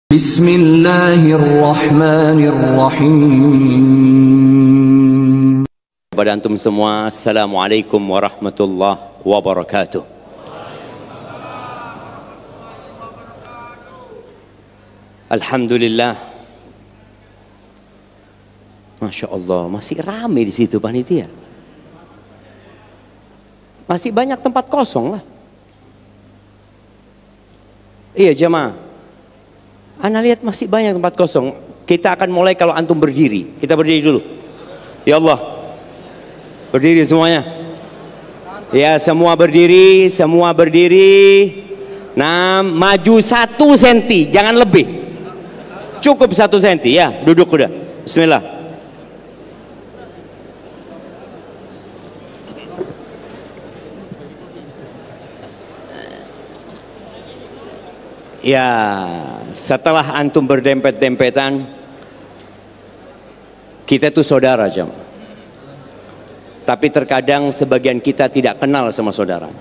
Bismillahirrahmanirrahim. Kepada antum semua, Assalamualaikum warahmatullahi wabarakatuh. Alhamdulillah. Masya Allah, masih ramai di situ panitia. Masih banyak tempat kosong lah. Iya jemaah. Ana lihat masih banyak tempat kosong. Kita akan mulai kalau antum berdiri. Kita berdiri dulu. Ya Allah. Berdiri semuanya. Ya, semua berdiri, semua berdiri. Nah, maju 1 senti, jangan lebih. Cukup 1 senti ya, duduk udah. Bismillah. Ya, setelah antum berdempet-dempetan, kita tuh saudara jemaah. Tapi terkadang sebagian kita tidak kenal sama saudara.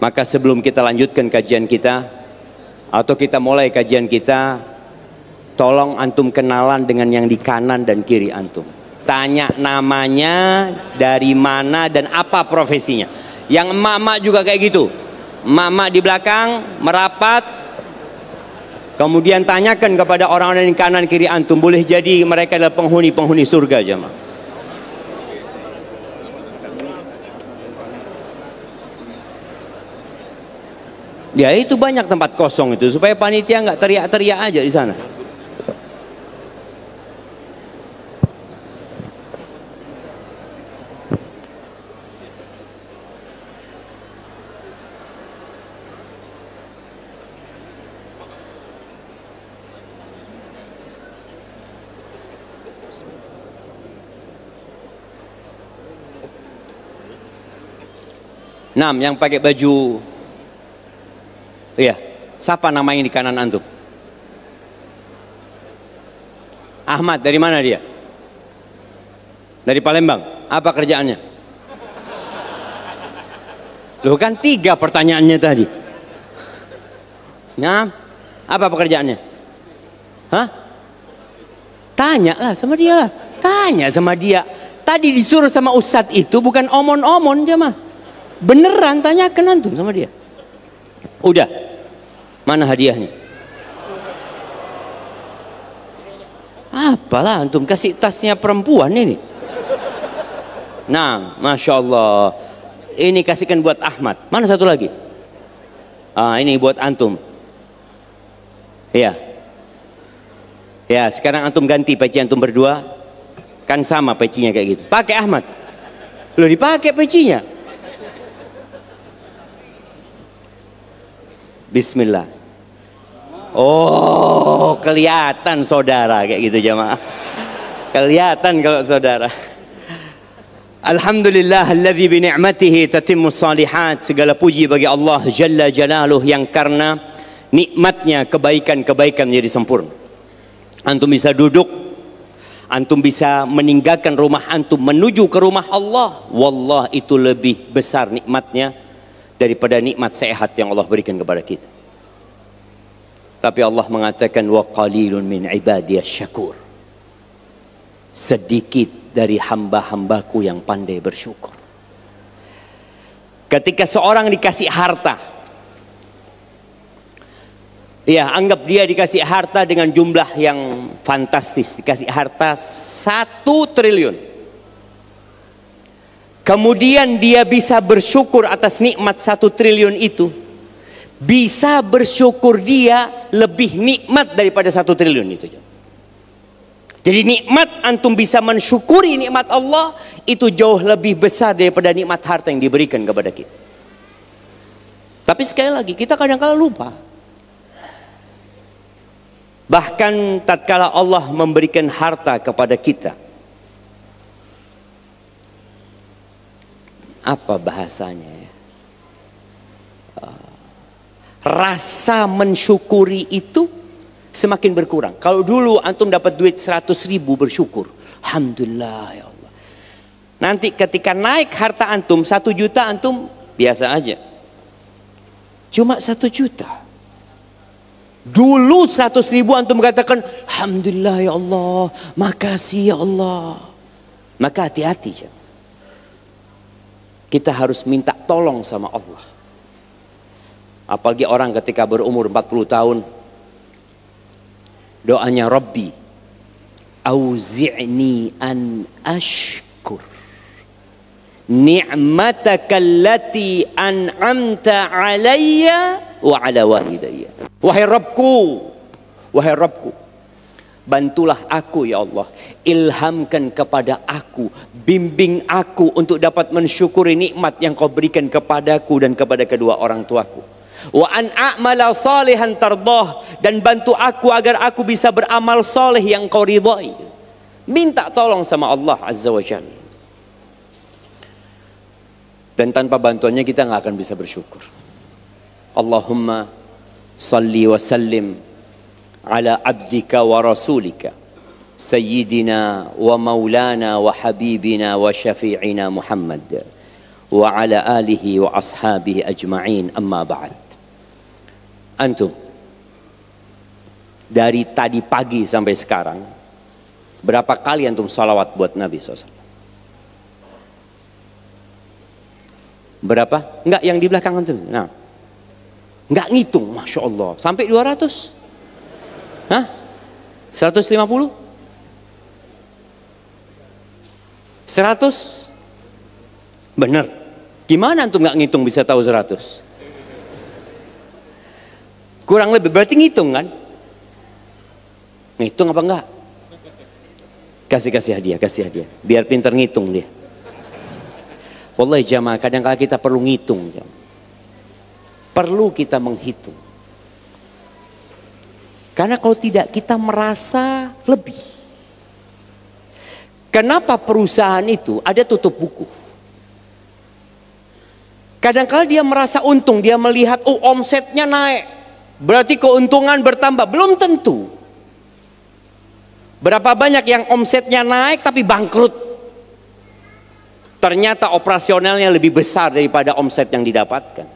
Maka sebelum kita lanjutkan kajian kita, atau kita mulai kajian kita, tolong antum kenalan dengan yang di kanan dan kiri antum. Tanya namanya, dari mana dan apa profesinya. Yang emak-emak juga kayak gitu. Emak-emak di belakang merapat, kemudian tanyakan kepada orang-orang di kanan kiri antum, boleh jadi mereka adalah penghuni-penghuni surga jemaah. Ya itu banyak tempat kosong itu, supaya panitia nggak teriak-teriak aja di sana. Nah, yang pakai baju, iya, siapa namanya di kanan antum? Ahmad, dari mana dia? Dari Palembang. Apa kerjaannya? Loh kan 3 pertanyaannya tadi. Nah, apa pekerjaannya? Hah? Tanya lah sama dia lah. Tanya sama dia. Tadi disuruh sama ustadz itu bukan omon-omon dia mah. Beneran tanyakan antum sama dia. Udah. Mana hadiahnya? Apalah antum kasih tasnya perempuan ini. Nah, Masya Allah. Ini kasihkan buat Ahmad. Mana satu lagi? Ah, ini buat antum. Ya. Ya, sekarang antum ganti peci antum berdua. Kan sama pecinya kayak gitu. Pakai Ahmad. Loh dipakai pecinya. Bismillah. Oh, kelihatan saudara kayak gitu jemaah. Kelihatan kalau saudara. Alhamdulillah alladzi bi ni'matihi tatimmus shalihat. Segala puji bagi Allah Jalla Jalaluh yang karena nikmatnya kebaikan-kebaikan menjadi sempurna. Antum bisa duduk, antum bisa meninggalkan rumah antum menuju ke rumah Allah. Wallah itu lebih besar nikmatnya daripada nikmat sehat yang Allah berikan kepada kita. Tapi Allah mengatakan wa qalilun min ibadiyas syakur. Sedikit dari hamba-hambaku yang pandai bersyukur. Ketika seorang dikasih harta, ya anggap dia dikasih harta dengan jumlah yang fantastis, dikasih harta 1 triliun. Kemudian dia bisa bersyukur atas nikmat 1 triliun itu. Bisa bersyukur dia lebih nikmat daripada 1 triliun itu. Jadi nikmat antum bisa mensyukuri nikmat Allah itu jauh lebih besar daripada nikmat harta yang diberikan kepada kita. Tapi sekali lagi kita kadang-kala lupa. Bahkan tatkala Allah memberikan harta kepada kita, apa bahasanya ya? Rasa mensyukuri itu semakin berkurang. Kalau dulu antum dapat duit 100.000 bersyukur, alhamdulillah ya Allah. Nanti ketika naik harta antum 1 juta antum biasa aja. Cuma 1 juta. Dulu 100.000 antum katakan, alhamdulillah ya Allah, makasih ya Allah. Maka hati-hati. Kita harus minta tolong sama Allah. Apalagi orang ketika berumur 40 tahun, doanya Rabbi auzi'ni an ashkur ni'mataka allati an'amta alayya wa ala walidayya. Wahai Rabbku, bantulah aku ya Allah, ilhamkan kepada aku, bimbing aku untuk dapat mensyukuri nikmat yang kau berikan kepadaku dan kepada kedua orang tuaku. Wa an a'mala salihan tardah, dan bantu aku agar aku bisa beramal soleh yang kau ridhai. Minta tolong sama Allah Azza wa Jalla. Dan tanpa bantuannya kita nggak akan bisa bersyukur. Allahumma salli wa sallim ala abdika wa rasulika sayyidina wa maulana wa habibina wa syafi'ina Muhammad wa ala alihi wa ashabihi ajma'in, amma ba'd. Antum dari tadi pagi sampai sekarang berapa kali antum salawat buat Nabi SAW? Berapa? Enggak, yang di belakang antum. Nah, enggak ngitung, Masya Allah. Sampai 200? Hah? 150? 100? Bener. Gimana antum enggak ngitung bisa tahu 100? Kurang lebih, berarti ngitung kan? Ngitung apa enggak? Kasih hadiah. Biar pintar ngitung dia. Wallahi jamaah, kadang-kadang kita perlu ngitung. Perlu kita menghitung. Karena kalau tidak kita merasa lebih. Kenapa perusahaan itu ada tutup buku? Kadang-kadang dia merasa untung, dia melihat omsetnya naik. Berarti keuntungan bertambah, belum tentu. Berapa banyak yang omsetnya naik tapi bangkrut. Ternyata operasionalnya lebih besar daripada omset yang didapatkan.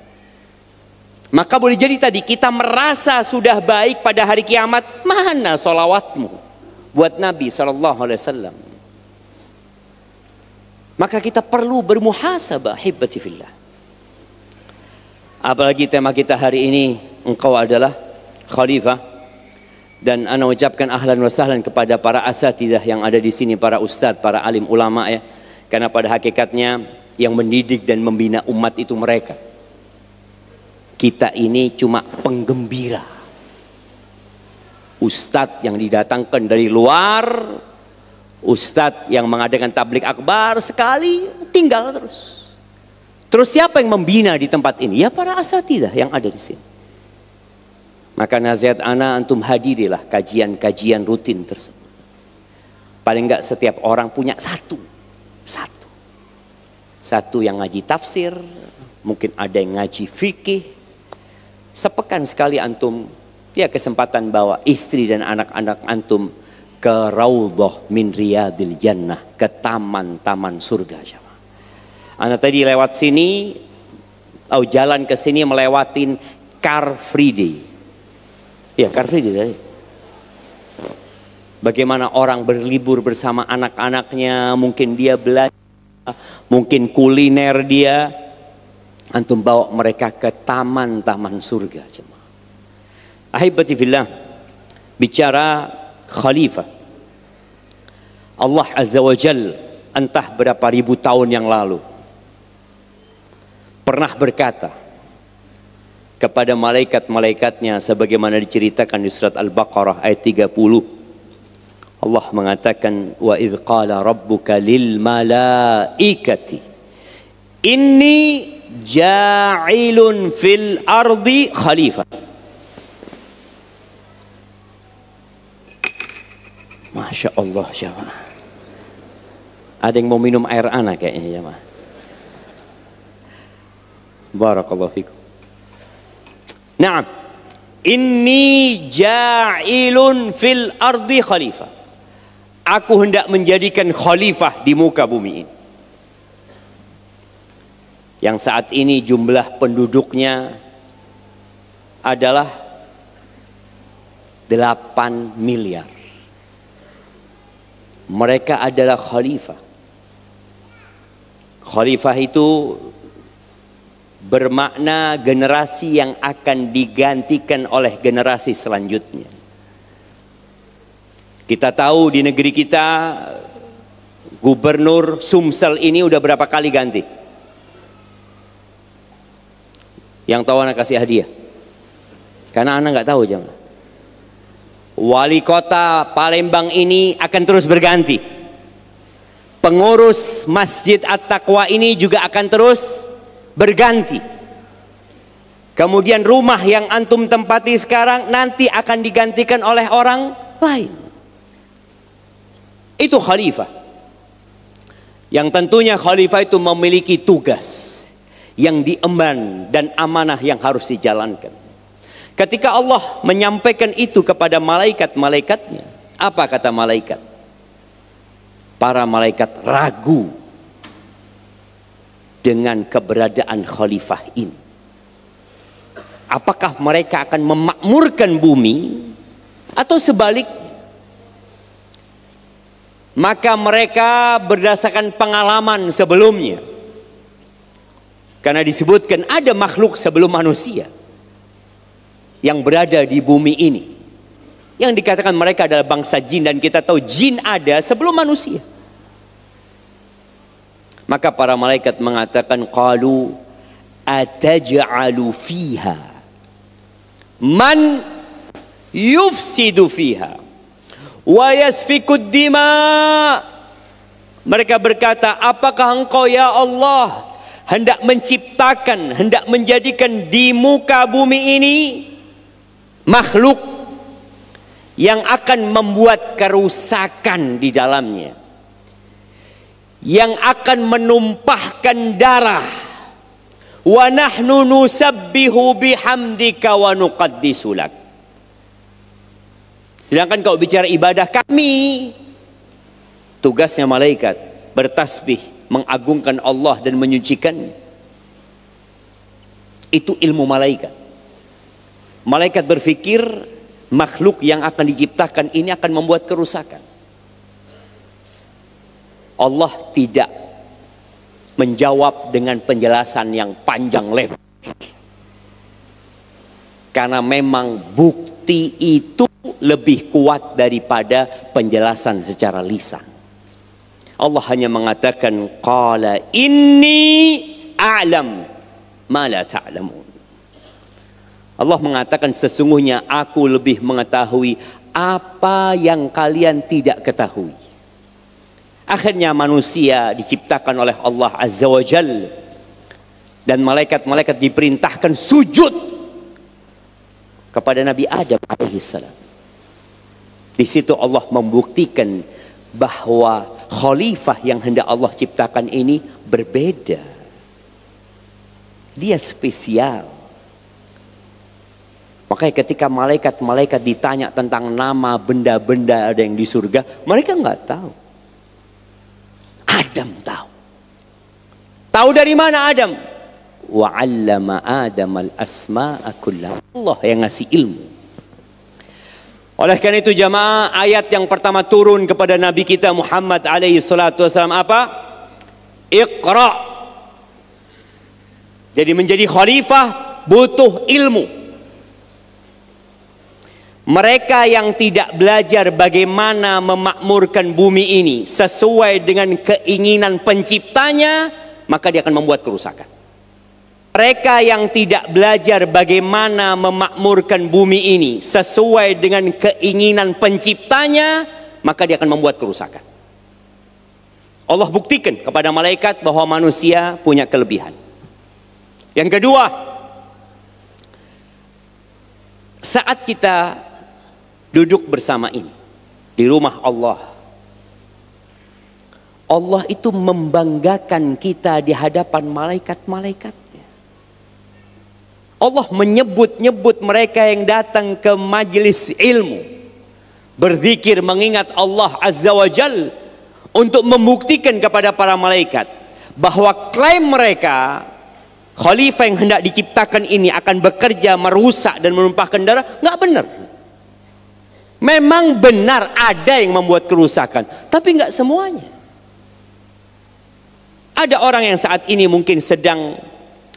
Maka boleh jadi tadi kita merasa sudah baik pada hari kiamat, mana sholawatmu buat Nabi SAW. Maka kita perlu bermuhasabah, hibbati fillah. Apalagi tema kita hari ini, engkau adalah khalifah. Dan ana ucapkan ahlan wa sahlan kepada para asatidah yang ada di sini, para ustadz, para alim ulama ya. Karena pada hakikatnya yang mendidik dan membina umat itu mereka. Kita ini cuma penggembira. Ustadz yang didatangkan dari luar, ustadz yang mengadakan tablik akbar sekali tinggal terus. Terus siapa yang membina di tempat ini? Ya para asatidah yang ada di sini. Maka nasihat ana, antum hadirilah kajian-kajian rutin tersebut. Paling enggak setiap orang punya satu yang ngaji tafsir, mungkin ada yang ngaji fikih. Sepekan sekali antum ya kesempatan bawa istri dan anak-anak antum ke raudhah min riyadil jannah, ke taman-taman surga. Ana tadi lewat sini, jalan ke sini melewatin Car Free Day. Ya, Car Free Day tadi. Bagaimana orang berlibur bersama anak-anaknya, mungkin dia belajar, mungkin kuliner dia, antum bawa mereka ke taman-taman surga. Ahibati fillah, bicara khalifah, Allah Azza wa Jal entah berapa ribu tahun yang lalu pernah berkata kepada malaikat-malaikatnya sebagaimana diceritakan di surat Al-Baqarah ayat 30. Allah mengatakan, wa idh qala rabbuka lil malaikati inni ja'ilun fil ardi khalifah. Masya Allah jamaah. Ada yang mau minum air ana kayaknya jamaah. Barakallahu fikum. Naam, inni ja'ilun fil ardi khalifah. Aku hendak menjadikan khalifah di muka bumi ini. Yang saat ini jumlah penduduknya adalah 8 miliar. Mereka adalah khalifah. Khalifah itu bermakna generasi yang akan digantikan oleh generasi selanjutnya. Kita tahu di negeri kita Gubernur Sumsel ini udah berapa kali ganti? Yang tahu anak kasih hadiah. Karena anak nggak tahu jangan. Wali kota Palembang ini akan terus berganti. Pengurus Masjid At-Taqwa ini juga akan terus berganti. Kemudian rumah yang antum tempati sekarang nanti akan digantikan oleh orang lain. Itu khalifah. Yang tentunya khalifah itu memiliki tugas yang diemban dan amanah yang harus dijalankan. Ketika Allah menyampaikan itu kepada malaikat-malaikatnya, apa kata malaikat? Para malaikat ragu dengan keberadaan khalifah ini. Apakah mereka akan memakmurkan bumi atau sebaliknya? Maka mereka berdasarkan pengalaman sebelumnya, karena disebutkan ada makhluk sebelum manusia yang berada di bumi ini, yang dikatakan mereka adalah bangsa jin, dan kita tahu jin ada sebelum manusia. Maka para malaikat mengatakan, qalu ataj'alu fiha man yufsidu fiha wa yasfikud dima. Mereka berkata, apakah engkau ya Allah hendak menciptakan, hendak menjadikan di muka bumi ini makhluk yang akan membuat kerusakan di dalamnya, yang akan menumpahkan darah, wa nahnu nusabbihu bihamdika wa nuqaddisu lak. Sedangkan kau bicara ibadah kami, tugasnya malaikat bertasbih, mengagungkan Allah dan menyucikannya. Itu ilmu malaikat. Malaikat berpikir makhluk yang akan diciptakan ini akan membuat kerusakan. Allah tidak menjawab dengan penjelasan yang panjang lebar, karena memang bukti itu lebih kuat daripada penjelasan secara lisan. Allah hanya mengatakan, qala inni a'lam ma la ta'lamun. Allah mengatakan, sesungguhnya aku lebih mengetahui apa yang kalian tidak ketahui. Akhirnya manusia diciptakan oleh Allah Azza wa Jalla, dan malaikat-malaikat diperintahkan sujud kepada Nabi Adam alaihissalam. Di situ Allah membuktikan bahwa khalifah yang hendak Allah ciptakan ini berbeda. Dia spesial. Makanya ketika malaikat-malaikat ditanya tentang nama benda-benda ada yang di surga, mereka nggak tahu. Adam tahu. Tahu dari mana Adam? Wa 'allama Adam al-asma'a kullaha. Allah yang ngasih ilmu. Oleh karena itu jamaah, ayat yang pertama turun kepada Nabi kita Muhammad alaihi salatu wasallam apa? Iqra. Jadi menjadi khalifah butuh ilmu. Mereka yang tidak belajar bagaimana memakmurkan bumi ini sesuai dengan keinginan penciptanya, maka dia akan membuat kerusakan. Mereka yang tidak belajar bagaimana memakmurkan bumi ini sesuai dengan keinginan penciptanya, maka dia akan membuat kerusakan. Allah buktikan kepada malaikat bahwa manusia punya kelebihan. Yang kedua, saat kita duduk bersama ini di rumah Allah, Allah itu membanggakan kita di hadapan malaikat-malaikatnya. Allah menyebut-nyebut mereka yang datang ke majelis ilmu, berzikir mengingat Allah Azza wa Jal, untuk membuktikan kepada para malaikat bahwa klaim mereka khalifah yang hendak diciptakan ini akan bekerja merusak dan menumpahkan darah, nggak benar. Memang benar ada yang membuat kerusakan, tapi nggak semuanya. Ada orang yang saat ini mungkin sedang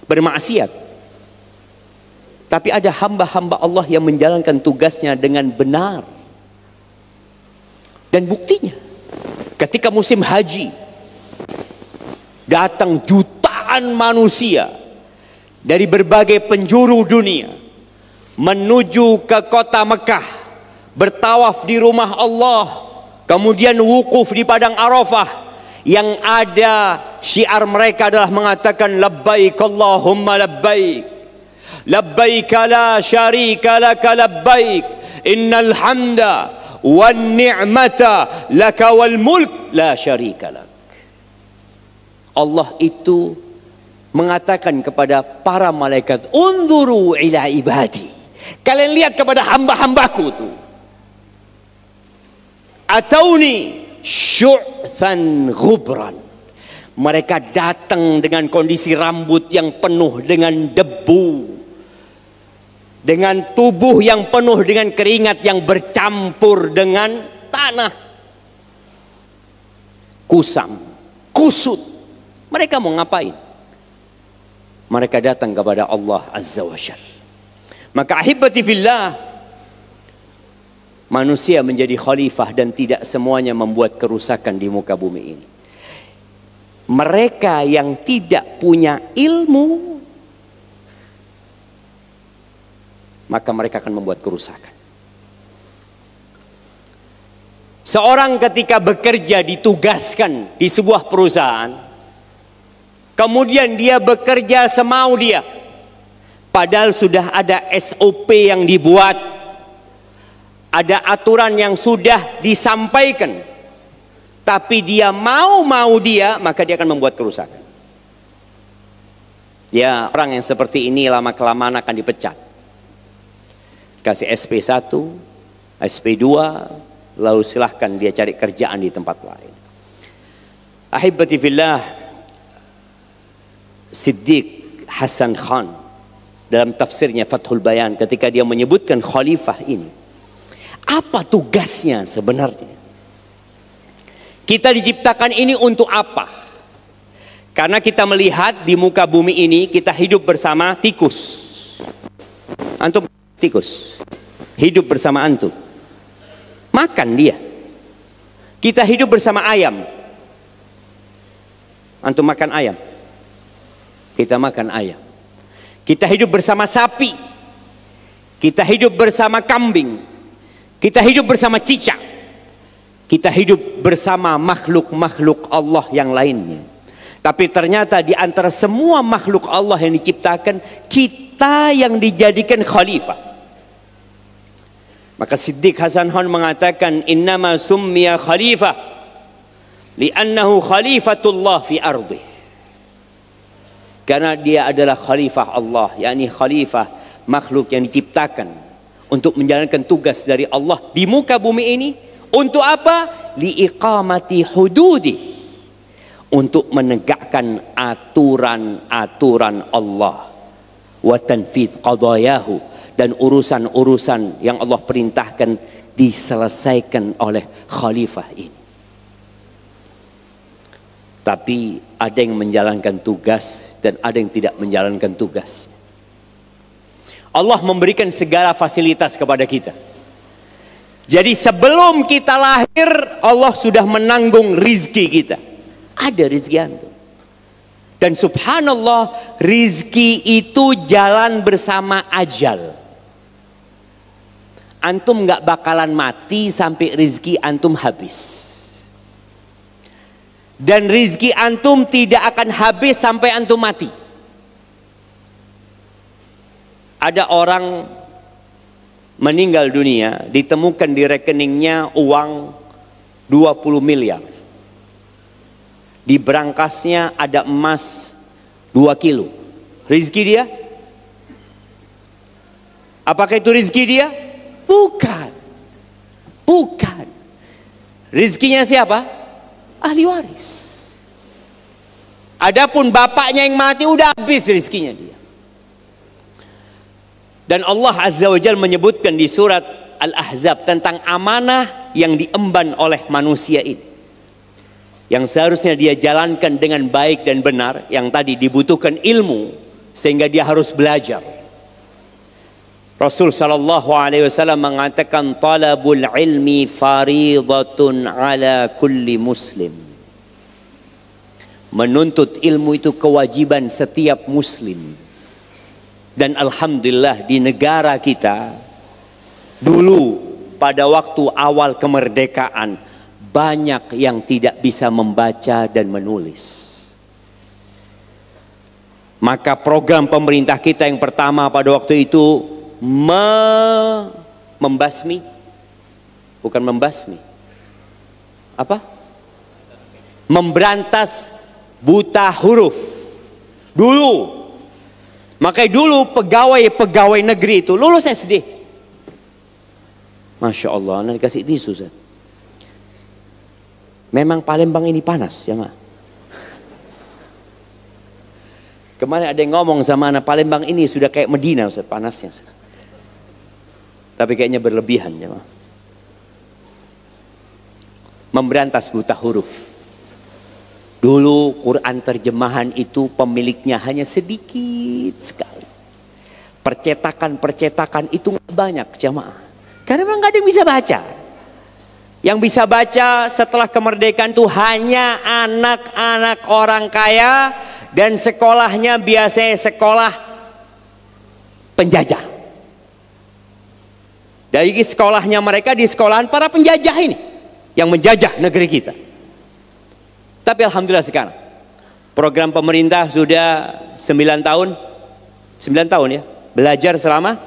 bermaksiat, tapi ada hamba-hamba Allah yang menjalankan tugasnya dengan benar. Dan buktinya, ketika musim haji, datang jutaan manusia dari berbagai penjuru dunia menuju ke kota Mekah, bertawaf di rumah Allah, kemudian wukuf di padang Arafah, yang ada syiar mereka adalah mengatakan labbaik Allahumma labbaik, labbaik la syarika laka labbaik, innal hamda wan ni'mata laka wal mulk la syarika lak. Allah itu mengatakan kepada para malaikat, unzuru ila ibadi, kalian lihat kepada hamba-hambaku tuh, atauni syu'than ghubran, mereka datang dengan kondisi rambut yang penuh dengan debu, dengan tubuh yang penuh dengan keringat yang bercampur dengan tanah, kusam, kusut. Mereka mau ngapain? Mereka datang kepada Allah Azza wa Jalla. Maka ahibati fillah, manusia menjadi khalifah dan tidak semuanya membuat kerusakan di muka bumi ini. Mereka yang tidak punya ilmu, maka mereka akan membuat kerusakan. Seorang ketika bekerja ditugaskan di sebuah perusahaan, kemudian dia bekerja semau dia, padahal sudah ada SOP yang dibuat, ada aturan yang sudah disampaikan, tapi dia mau dia, maka dia akan membuat kerusakan. Ya, orang yang seperti ini lama-kelamaan akan dipecat. Kasih SP1, SP2, lalu silahkan dia cari kerjaan di tempat lain. Ahibati fillah, Siddiq Hasan Khan dalam tafsirnya Fathul Bayan, ketika dia menyebutkan khalifah ini, apa tugasnya sebenarnya? Kita diciptakan ini untuk apa? Karena kita melihat di muka bumi ini kita hidup bersama tikus. Antum tikus hidup bersama antum, makan dia. Kita hidup bersama ayam. Antum makan ayam, kita makan ayam. Kita hidup bersama sapi, kita hidup bersama kambing, kita hidup bersama cicak, kita hidup bersama makhluk-makhluk Allah yang lainnya. Tapi ternyata di antara semua makhluk Allah yang diciptakan, kita yang dijadikan khalifah. Maka Siddiq Hasan Khan mengatakan, innama summiya khalifah li'annahu khalifatullah fi ardi. Karena dia adalah khalifah Allah, yakni khalifah makhluk yang diciptakan untuk menjalankan tugas dari Allah di muka bumi ini. Untuk apa? Liiqamati hududi, untuk menegakkan aturan-aturan Allah, wa tanfidz qadayahu, dan urusan-urusan yang Allah perintahkan diselesaikan oleh khalifah ini. Tapi ada yang menjalankan tugas dan ada yang tidak menjalankan tugas. Allah memberikan segala fasilitas kepada kita. Jadi sebelum kita lahir, Allah sudah menanggung rizki kita. Ada rizki antum. Dan subhanallah, rizki itu jalan bersama ajal. Antum gak bakalan mati sampai rizki antum habis. Dan rizki antum tidak akan habis sampai antum mati. Ada orang meninggal dunia, ditemukan di rekeningnya uang 20 miliar. Di berangkasnya ada emas 2 kilo. Rizki dia? Apakah itu rizki dia? Bukan. Bukan. Rizkinya siapa? Ahli waris. Adapun bapaknya yang mati udah habis rizkinya dia. Dan Allah Azza wa Jalla menyebutkan di surat Al-Ahzab tentang amanah yang diemban oleh manusia ini, yang seharusnya dia jalankan dengan baik dan benar, yang tadi dibutuhkan ilmu sehingga dia harus belajar. Rasul sallallahu alaihi wasallam mengatakan talabul ilmi faridatun ala kulli muslim. Menuntut ilmu itu kewajiban setiap muslim. Dan alhamdulillah di negara kita dulu pada waktu awal kemerdekaan banyak yang tidak bisa membaca dan menulis. Maka program pemerintah kita yang pertama pada waktu itu membasmi, bukan membasmi, apa? Memberantas buta huruf dulu. Makanya dulu pegawai negeri itu lulus SD. Masya Allah, nanti kasih tisu Ustaz. Memang Palembang ini panas ya mak. Kemarin ada yang ngomong sama anak, Palembang ini sudah kayak Medina Ustaz, panasnya Ustaz. Tapi kayaknya berlebihan ya mak. Memberantas buta huruf. Dulu Quran terjemahan itu pemiliknya hanya sedikit sekali. Percetakan itu banyak jamaah. Karena memang gak ada yang bisa baca. Yang bisa baca setelah kemerdekaan itu hanya anak-anak orang kaya. Dan sekolahnya biasanya sekolah penjajah. Dari sekolahnya mereka di sekolahan para penjajah ini. Yang menjajah negeri kita. Tapi alhamdulillah sekarang program pemerintah sudah 9 tahun. 9 tahun ya. Belajar selama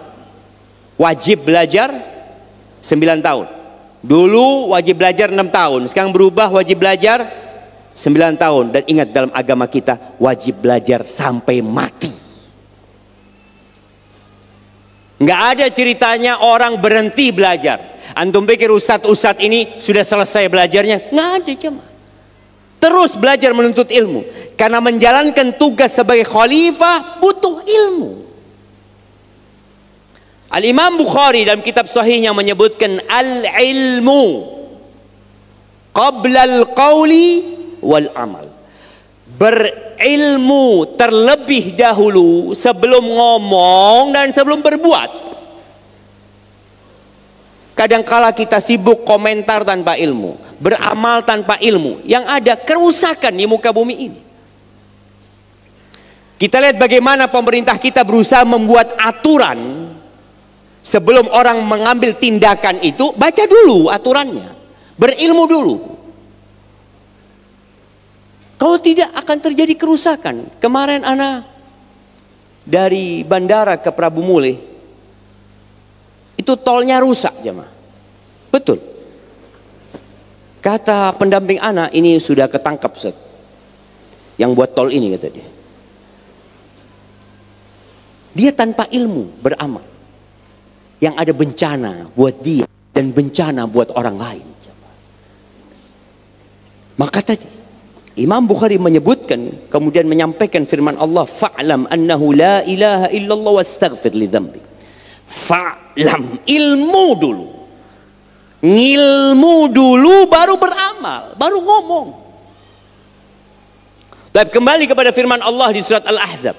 wajib belajar 9 tahun. Dulu wajib belajar 6 tahun. Sekarang berubah wajib belajar 9 tahun. Dan ingat dalam agama kita wajib belajar sampai mati. Nggak ada ceritanya orang berhenti belajar. Antum pikir ustadz ini sudah selesai belajarnya? Nggak ada jemaah. Terus belajar menuntut ilmu. Karena menjalankan tugas sebagai khalifah butuh ilmu. Al-Imam Bukhari dalam kitab sahihnya menyebutkan al-ilmu qabla al-qawli wal amal. Berilmu terlebih dahulu sebelum ngomong dan sebelum berbuat. Kadangkala kita sibuk komentar tanpa ilmu, beramal tanpa ilmu, yang ada kerusakan di muka bumi ini. Kita lihat bagaimana pemerintah kita berusaha membuat aturan. Sebelum orang mengambil tindakan itu, baca dulu aturannya, berilmu dulu. Kalau tidak akan terjadi kerusakan. Kemarin anak dari bandara ke Prabu Mule itu tolnya rusak jemaah. Betul. Kata pendamping anak, ini sudah ketangkap Ustaz. Yang buat tol ini kata dia. Dia tanpa ilmu beramal. Yang ada bencana buat dia dan bencana buat orang lain. Maka tadi Imam Bukhari menyebutkan, kemudian menyampaikan firman Allah, fa'lam annahu la ilaha illallah wastaghfir li dzambik. Fa'lam, ilmu dulu. Ngilmu dulu baru beramal, baru ngomong. Tapi kembali kepada firman Allah di surat Al-Ahzab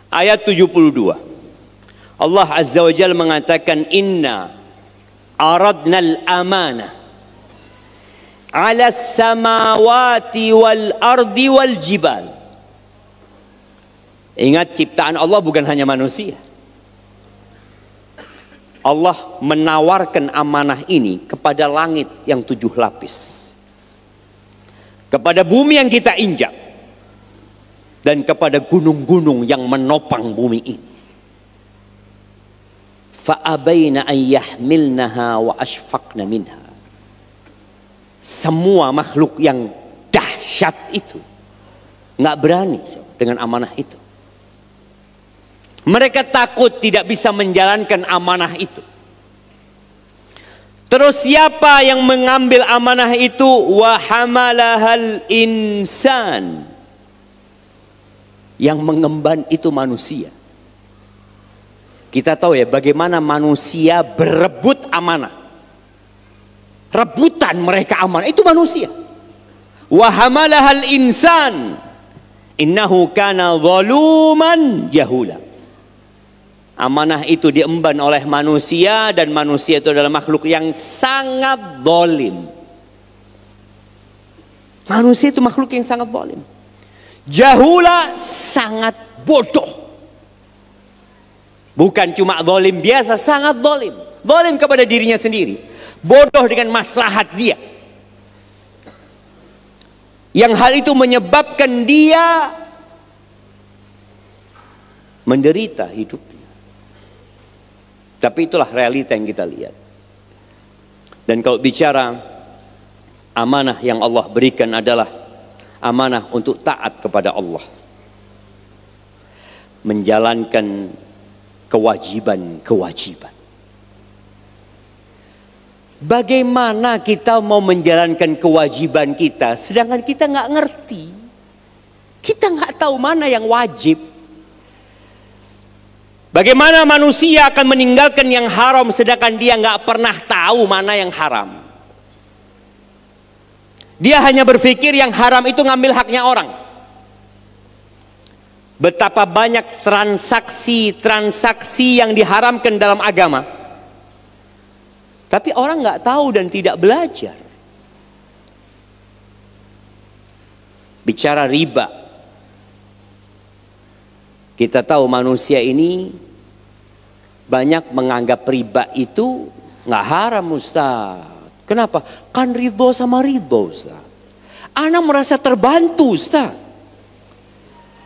ayat 72. Allah Azza wa Jalla mengatakan, inna aradna al-amanah ala samawati wal ardi wal jibal. Ingat, ciptaan Allah bukan hanya manusia. Allah menawarkan amanah ini kepada langit yang 7 lapis, kepada bumi yang kita injak, dan kepada gunung-gunung yang menopang bumi ini. Fa'abaina an yahmilnaha wa ashfaqna minha. Semua makhluk yang dahsyat itu nggak berani dengan amanah itu. Mereka takut tidak bisa menjalankan amanah itu. Terus siapa yang mengambil amanah itu? Wa hamalahal insan. Yang mengemban itu manusia. Kita tahu ya bagaimana manusia berebut amanah. Rebutan mereka amanah, itu manusia. Wa hamalahal insan innahu kana zaluman jahula. Amanah itu diemban oleh manusia, dan manusia itu adalah makhluk yang sangat zalim. Manusia itu makhluk yang sangat zalim. Jahula, sangat bodoh. Bukan cuma zalim biasa, sangat zalim. Zalim kepada dirinya sendiri. Bodoh dengan maslahat dia. Yang hal itu menyebabkan dia menderita hidupnya. Tapi itulah realita yang kita lihat. Dan kalau bicara amanah yang Allah berikan adalah amanah untuk taat kepada Allah. Menjalankan kewajiban-kewajiban. Bagaimana kita mau menjalankan kewajiban kita sedangkan kita nggak ngerti? Kita nggak tahu mana yang wajib. Bagaimana manusia akan meninggalkan yang haram sedangkan dia nggak pernah tahu mana yang haram? Dia hanya berpikir yang haram itu ngambil haknya orang. Betapa banyak transaksi-transaksi yang diharamkan dalam agama, tapi orang nggak tahu dan tidak belajar. Bicara riba, kita tahu manusia ini banyak menganggap riba itu nggak haram, Ustaz. Kenapa? Kan ridho sama ridho, Ustaz. Ana merasa terbantu, Ustaz.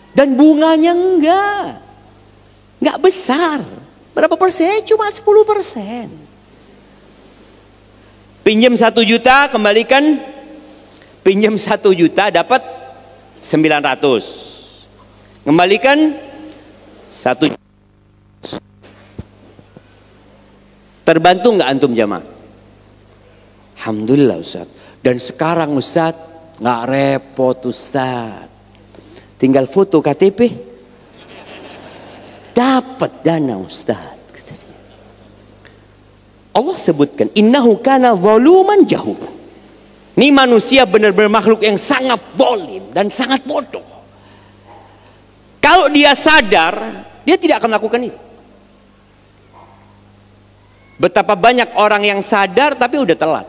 Dan bunganya nggak besar. Berapa persen? Cuma 10%. Pinjam 1 juta, kembalikan. Pinjam 1 juta dapat 900. Kembalikan 1 juta. Terbantu nggak antum jamaah? Alhamdulillah Ustaz. Dan sekarang Ustaz nggak repot Ustaz. Tinggal foto KTP, dapat dana Ustaz. Allah sebutkan innahu kana zaluman jahula. Ini manusia benar-benar makhluk yang sangat zalim dan sangat bodoh. Kalau dia sadar, dia tidak akan melakukan itu. Betapa banyak orang yang sadar tapi udah telat.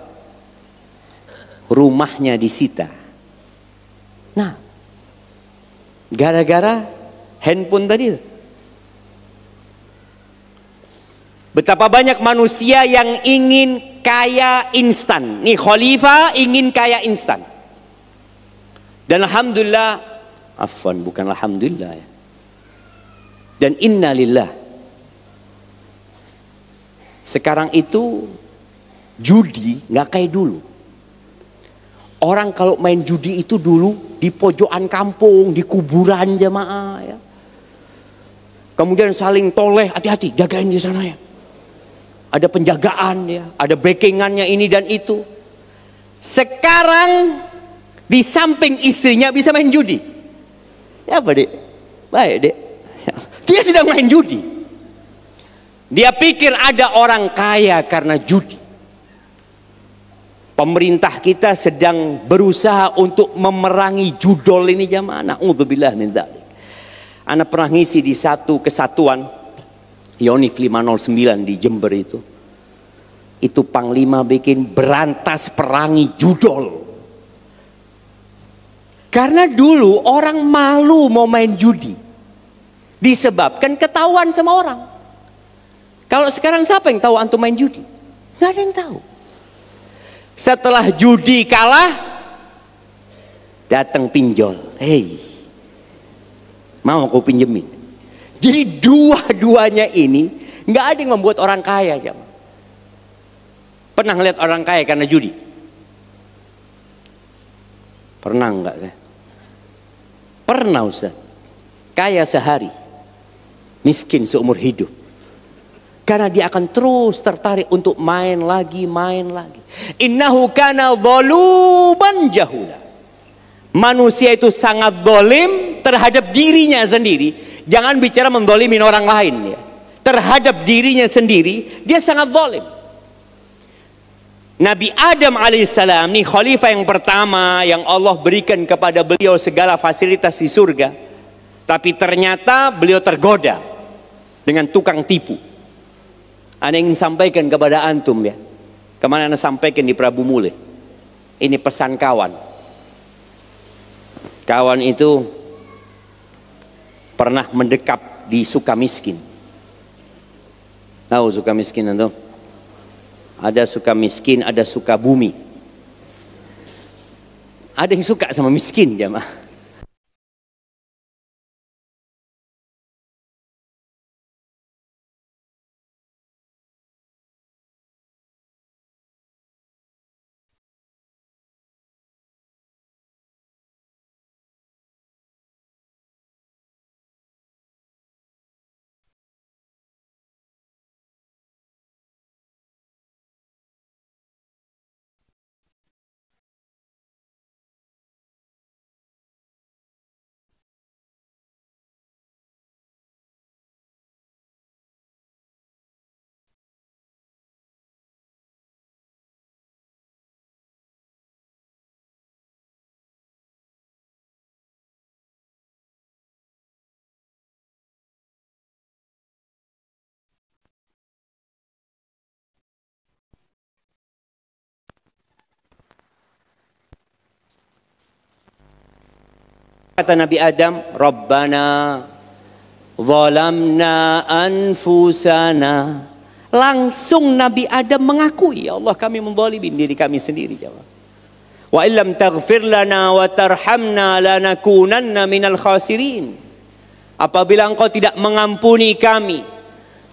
Rumahnya disita. Nah, gara-gara handphone tadi. Betapa banyak manusia yang ingin kaya instan. Nih khalifah ingin kaya instan. Dan alhamdulillah, afwan bukan alhamdulillah ya. Dan innalillah. Sekarang itu judi nggak kayak dulu. Orang kalau main judi itu dulu di pojokan kampung, di kuburan jamaah ya. Kemudian saling toleh, hati-hati, jagain di sana ya. Ada penjagaan ya, ada backingannya ini dan itu. Sekarang di samping istrinya bisa main judi. Ya apa dek? Baik dek. Dia sedang main judi. Dia pikir ada orang kaya karena judi. Pemerintah kita sedang berusaha untuk memerangi judol ini jamaah. Na'udzubillah min dzalik. Ana pernah ngisi di satu kesatuan Yonif 509 di Jember itu. Itu panglima bikin berantas perangi judol. Karena dulu orang malu mau main judi. Disebabkan ketahuan sama orang. Kalau sekarang siapa yang tahu antum main judi? Nggak ada yang tahu. Setelah judi kalah, datang pinjol. Hei, mau aku pinjemin? Jadi dua-duanya ini nggak ada yang membuat orang kaya. Pernah ngeliat orang kaya karena judi? Pernah nggak? Pernah Ustaz. Kaya sehari, miskin seumur hidup. Karena dia akan terus tertarik untuk main lagi, main lagi. Innahu kana zaluman jahula. Manusia itu sangat zalim terhadap dirinya sendiri. Jangan bicara menzalimin orang lain ya. terhadap dirinya sendiri, dia sangat zalim. Nabi Adam alaihissalam ini khalifah yang pertama yang Allah berikan kepada beliau segala fasilitas di surga. Tapi ternyata beliau tergoda dengan tukang tipu. Ana ingin sampaikan kepada antum ya. Kemana ana sampaikan di Prabu Mule. Ini pesan kawan. Kawan itu pernah mendekap di Sukamiskin. Tahu Sukamiskin itu? Ada Sukamiskin, ada Sukabumi. Ada yang suka sama miskin jamaah. Kata Nabi Adam, Rabbana zalamna anfusana. Langsung Nabi Adam mengakui, ya Allah kami menzalimi diri kami sendiri. Wa illam taghfir lana wa tarhamna lanakunanna minal khasirin. Apabila engkau tidak mengampuni kami,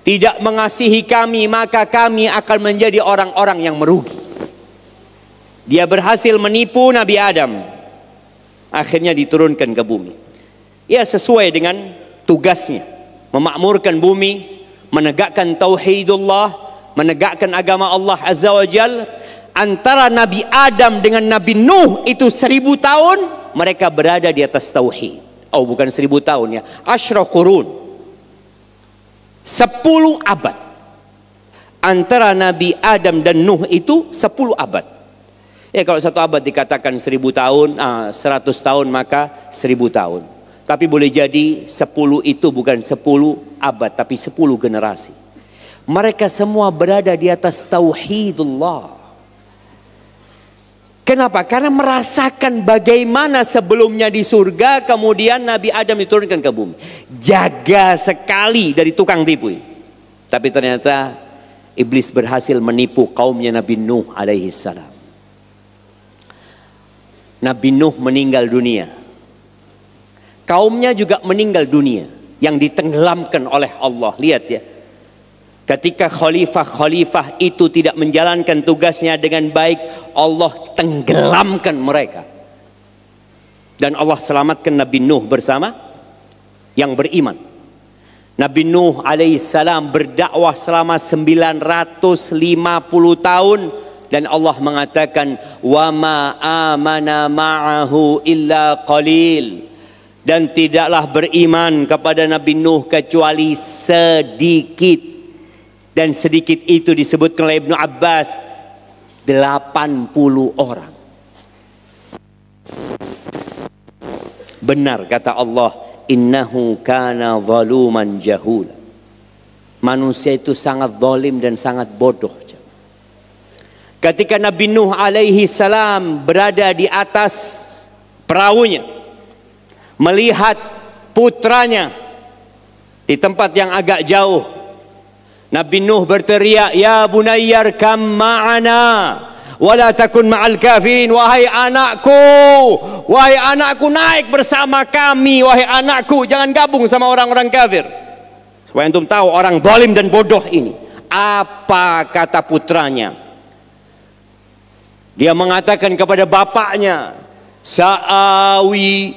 tidak mengasihi kami, maka kami akan menjadi orang-orang yang merugi. Dia berhasil menipu Nabi Adam. Akhirnya diturunkan ke bumi. Ya sesuai dengan tugasnya. Memakmurkan bumi, menegakkan tauhidullah, menegakkan agama Allah Azza wa Jal. Antara Nabi Adam dengan Nabi Nuh itu 1000 tahun mereka berada di atas tauhid. Oh bukan 1000 tahun ya, Asyra qurun, 10 abad. Antara Nabi Adam dan Nuh itu 10 abad. Ya kalau 1 abad dikatakan 1000 tahun, 100 tahun maka 1000 tahun. Tapi boleh jadi 10 itu bukan 10 abad tapi 10 generasi. Mereka semua berada di atas tauhidullah. Kenapa? Karena merasakan bagaimana sebelumnya di surga, kemudian Nabi Adam diturunkan ke bumi. Jaga sekali dari tukang tipu. Tapi ternyata iblis berhasil menipu kaumnya Nabi Nuh alaihi salam. Nabi Nuh meninggal dunia. Kaumnya juga meninggal dunia. Yang ditenggelamkan oleh Allah. Lihat ya. Ketika khalifah-khalifah itu tidak menjalankan tugasnya dengan baik, Allah tenggelamkan mereka. Dan Allah selamatkan Nabi Nuh bersama yang beriman. Nabi Nuh alaihissalam berdakwah selama 950 tahun. Dan Allah mengatakan wa ma amana ma'ahu illa qalil. Dan tidaklah beriman kepada Nabi Nuh kecuali sedikit. Dan sedikit itu disebutkan oleh Ibnu Abbas 80 orang. Benar kata Allah, innahu kana zaluman jahula. Manusia itu sangat zalim dan sangat bodoh. Ketika Nabi Nuh alaihi salam berada di atas perahunya, melihat putranya di tempat yang agak jauh, Nabi Nuh berteriak, ya bunayyar kam ma'ana wala takun ma'al kafirin. Wahai anakku naik bersama kami. Wahai anakku, jangan gabung sama orang-orang kafir. Supaya antum tahu orang zalim dan bodoh ini. Apa kata putranya? Dia mengatakan kepada bapaknya, sa'awi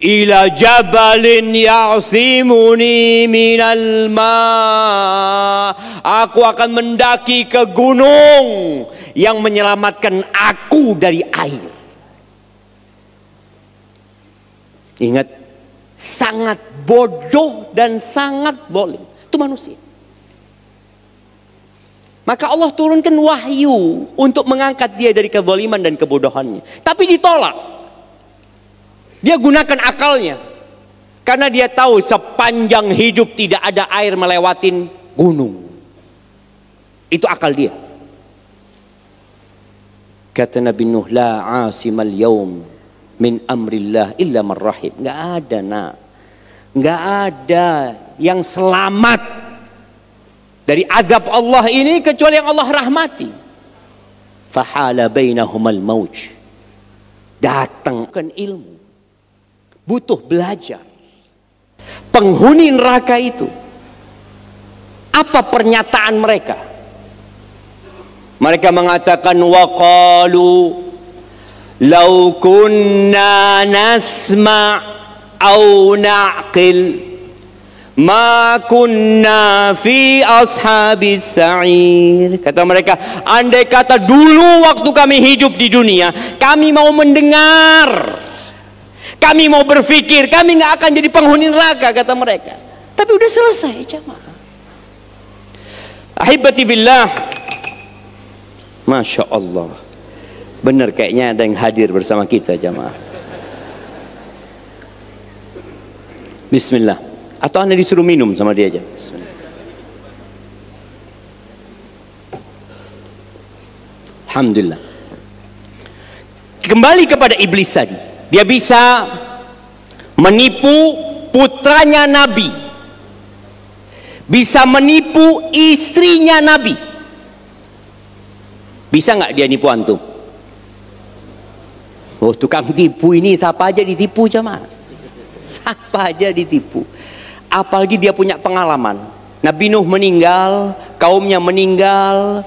ila jabalin ya'simuni minal ma. Aku akan mendaki ke gunung yang menyelamatkan aku dari air. Ingat, sangat bodoh dan sangat zalim. Itu manusia. Maka Allah turunkan wahyu untuk mengangkat dia dari kezaliman dan kebodohannya. Tapi ditolak. Dia gunakan akalnya. Karena dia tahu sepanjang hidup tidak ada air melewatin gunung. Itu akal dia. Kata Nabi Nuh, la asimal yaum min amrillah illa man rahim. Nggak ada, nak. Nggak ada yang selamat dari azab Allah ini kecuali yang Allah rahmati. Fahala bainahumal mauj. Datangkan ilmu. Butuh belajar. Penghuni neraka itu, apa pernyataan mereka? Mereka mengatakan waqalu law kunna nasma' au na'qil ma kunna fi ashabis sa'ir. Kata mereka, andai kata dulu waktu kami hidup di dunia, kami mau mendengar, kami mau berpikir, kami nggak akan jadi penghuni neraka, kata mereka. Tapi udah selesai, jamaah. Ahibati billah, Masya Allah, benar kayaknya ada yang hadir bersama kita, jamaah. Bismillah. Atau Anda disuruh minum sama dia aja. Bismillah. Alhamdulillah. Kembali kepada iblis tadi. Dia bisa menipu putranya Nabi. Bisa menipu istrinya Nabi. Bisa nggak dia nipu antum? Oh, tukang tipu ini siapa aja ditipu, jemaah. Siapa aja ditipu. Apalagi dia punya pengalaman. Nabi Nuh meninggal, kaumnya meninggal,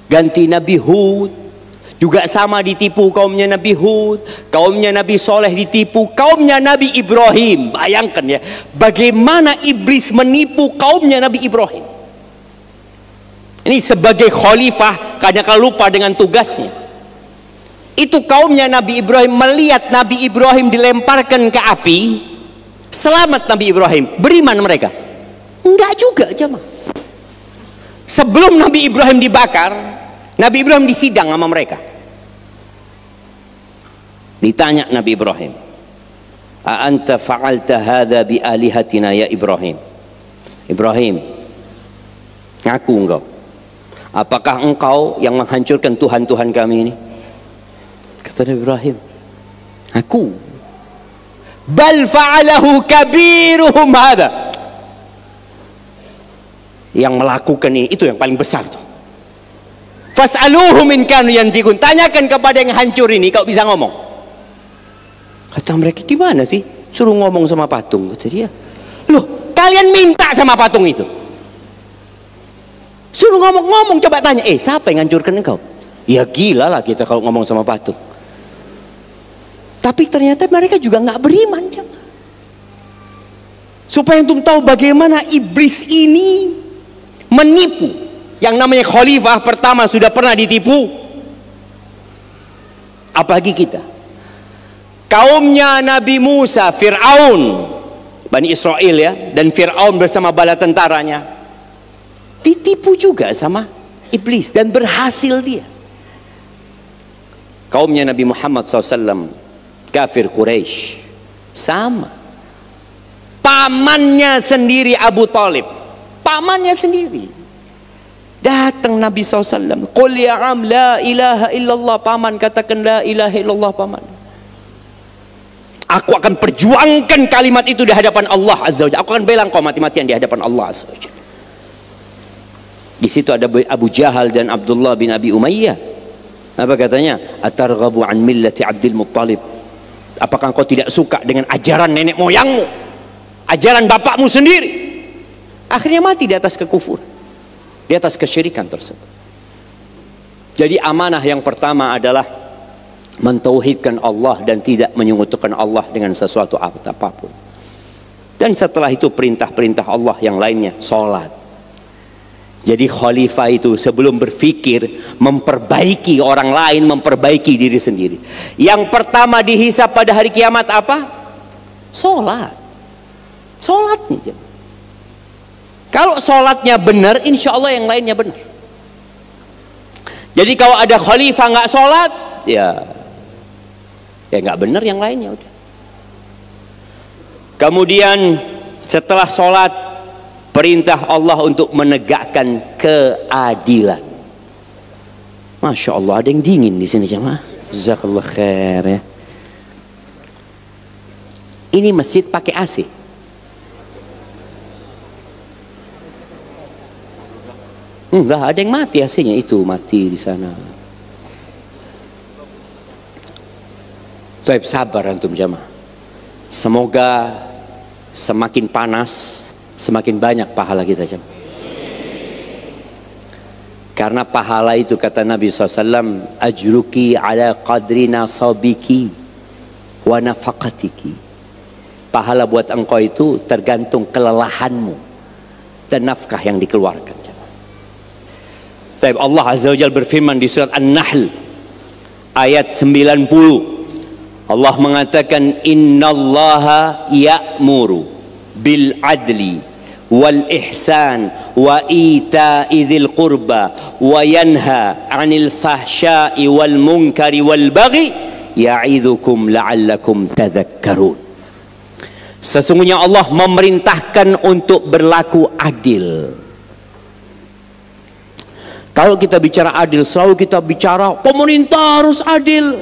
ganti Nabi Hud, juga sama ditipu kaumnya Nabi Hud, kaumnya Nabi Soleh ditipu, kaumnya Nabi Ibrahim. Bayangkan ya, bagaimana iblis menipu kaumnya Nabi Ibrahim. Ini sebagai khalifah, kadang-kadang lupa dengan tugasnya. Itu kaumnya Nabi Ibrahim melihat Nabi Ibrahim dilemparkan ke api. Selamat Nabi Ibrahim, beriman mereka? Enggak juga, jemaah. Sebelum Nabi Ibrahim dibakar, Nabi Ibrahim disidang sama mereka. Ditanya Nabi Ibrahim, "A anta fa'alta hadza bi alihatina ya Ibrahim?" Ibrahim, ngaku engkau. Apakah engkau yang menghancurkan Tuhan-Tuhan kami ini? Kata Nabi Ibrahim, aku. Bal fa'alahu kabiruhum hadha. Yang melakukan ini, itu yang paling besar tuh. Fas'aluhum in kanu yantiqun. Tanyakan kepada yang hancur ini, kau bisa ngomong. Kata mereka, gimana sih? Suruh ngomong sama patung, kata dia. Loh, kalian minta sama patung itu. Suruh ngomong, coba tanya, siapa yang hancurkan engkau? Ya gila lah kita kalau ngomong sama patung. Tapi ternyata mereka juga nggak beriman, jemaah. Supaya antum tahu bagaimana iblis ini menipu. Yang namanya khalifah pertama sudah pernah ditipu. Apalagi kita. Kaumnya Nabi Musa, Fir'aun, Bani Israel ya, dan Fir'aun bersama bala tentaranya ditipu juga sama iblis dan berhasil dia. Kaumnya Nabi Muhammad SAW, kafir Quraisy, sama. Pamannya sendiri Abu Talib, pamannya sendiri. Datang Nabi SAW, qul ya am la ilaha illallah, paman katakan la ilaha illallah, paman. Aku akan perjuangkan kalimat itu di hadapan Allah Azza wa Jalla. Aku akan bela engkau mati-matian di hadapan Allah Azza wa Jalla. Di situ ada Abu Jahal dan Abdullah bin Abi Umayyah. Apa katanya? Atarghabu an millati Abdul Muttalib. Apakah engkau tidak suka dengan ajaran nenek moyangmu, ajaran bapakmu sendiri? Akhirnya mati di atas kekufuran, di atas kesyirikan tersebut. Jadi amanah yang pertama adalah mentauhidkan Allah dan tidak menyekutukan Allah dengan sesuatu apapun. Dan setelah itu perintah-perintah Allah yang lainnya, sholat. Jadi khalifah itu sebelum berpikir memperbaiki orang lain, memperbaiki diri sendiri. Yang pertama dihisab pada hari kiamat apa? Sholat. Sholatnya. Kalau sholatnya benar, insya Allah yang lainnya benar. Jadi kalau ada khalifah nggak sholat, ya nggak benar yang lainnya udah. Kemudian setelah sholat, perintah Allah untuk menegakkan keadilan. Masya Allah, ada yang dingin di sini jemaah. Jazakallah khair ya. Ini masjid pakai AC. Enggak, ada yang mati AC-nya, itu mati di sana. Baik, sabar antum jamaah. Semoga semakin panas, semakin banyak pahala kita jamaah. Karena pahala itu kata Nabi SAW, ajruki ala qadri nasabiki wa nafaqatiki. Pahala buat engkau itu tergantung kelelahanmu dan nafkah yang dikeluarkan. Allah Azza wa Jalla berfirman di surat An-Nahl ayat 90. Allah mengatakan innallaha ya'muru bil adli wal ihsan wa ita'i dzil qurba wa yanha 'anil fahsya'i wal munkari wal baghi ya'idzukum la'allakum tadhakkarun. Sesungguhnya Allah memerintahkan untuk berlaku adil. Kalau kita bicara adil, selalu kita bicara pemerintah harus adil.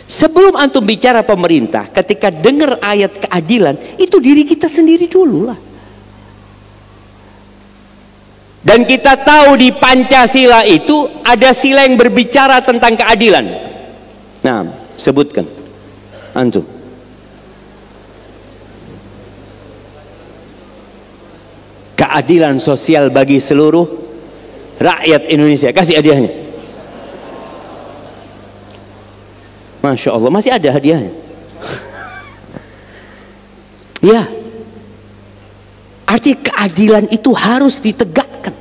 Sebelum antum bicara pemerintah, ketika dengar ayat keadilan, itu diri kita sendiri dulu lah. Dan kita tahu di Pancasila itu ada sila yang berbicara tentang keadilan. Nah, sebutkan antum. Keadilan sosial bagi seluruh rakyat Indonesia, kasih hadiahnya. Masya Allah, masih ada hadiahnya. Ya, arti keadilan itu harus ditegakkan.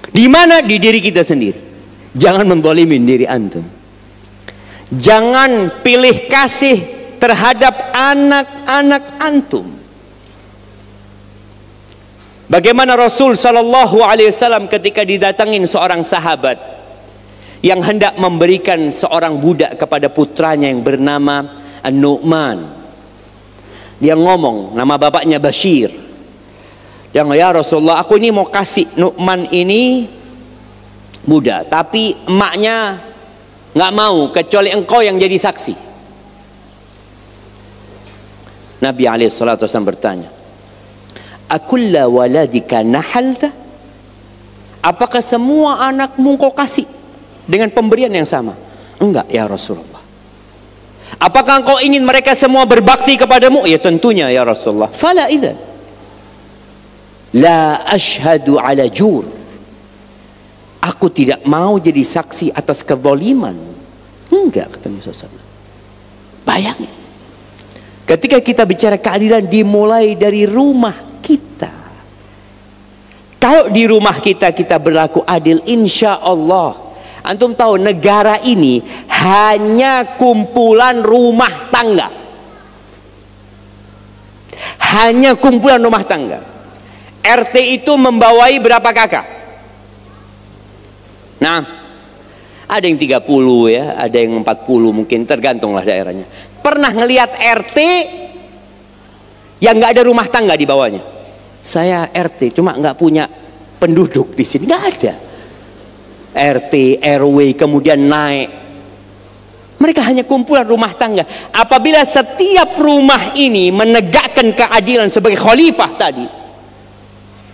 Di mana? Di diri kita sendiri. Jangan menzalimin diri antum. Jangan pilih kasih terhadap anak-anak antum. Bagaimana Rasul Shallallahu Alaihi Wasallam ketika didatangin seorang sahabat yang hendak memberikan seorang budak kepada putranya yang bernama An-Nu'man. Dia ngomong, nama bapaknya Bashir. Dia ngomong, ya Rasulullah, aku ini mau kasih Nu'man ini budak, tapi emaknya nggak mau kecuali engkau yang jadi saksi. Nabi SAW bertanya, akulla waladika nahalta? Apakah semua anakmu kau kasih dengan pemberian yang sama? Enggak ya Rasulullah. Apakah engkau ingin mereka semua berbakti kepadamu? Ya tentunya ya Rasulullah. Fala idzan la ashhadu ala jur. Aku tidak mau jadi saksi atas kezaliman. Enggak, kata Nabi SAW. Bayangin, ketika kita bicara keadilan dimulai dari rumah kita. Kalau di rumah kita berlaku adil, insya Allah, antum tahu negara ini hanya kumpulan rumah tangga. Hanya kumpulan rumah tangga. RT itu membawai berapa kakak? Nah, ada yang 30 ya, ada yang 40 mungkin, tergantunglah daerahnya. Pernah ngelihat RT yang nggak ada rumah tangga di bawahnya? Saya RT cuma nggak punya penduduk di sini, nggak ada. RT, RW kemudian naik. Mereka hanya kumpulan rumah tangga. Apabila setiap rumah ini menegakkan keadilan sebagai khalifah tadi,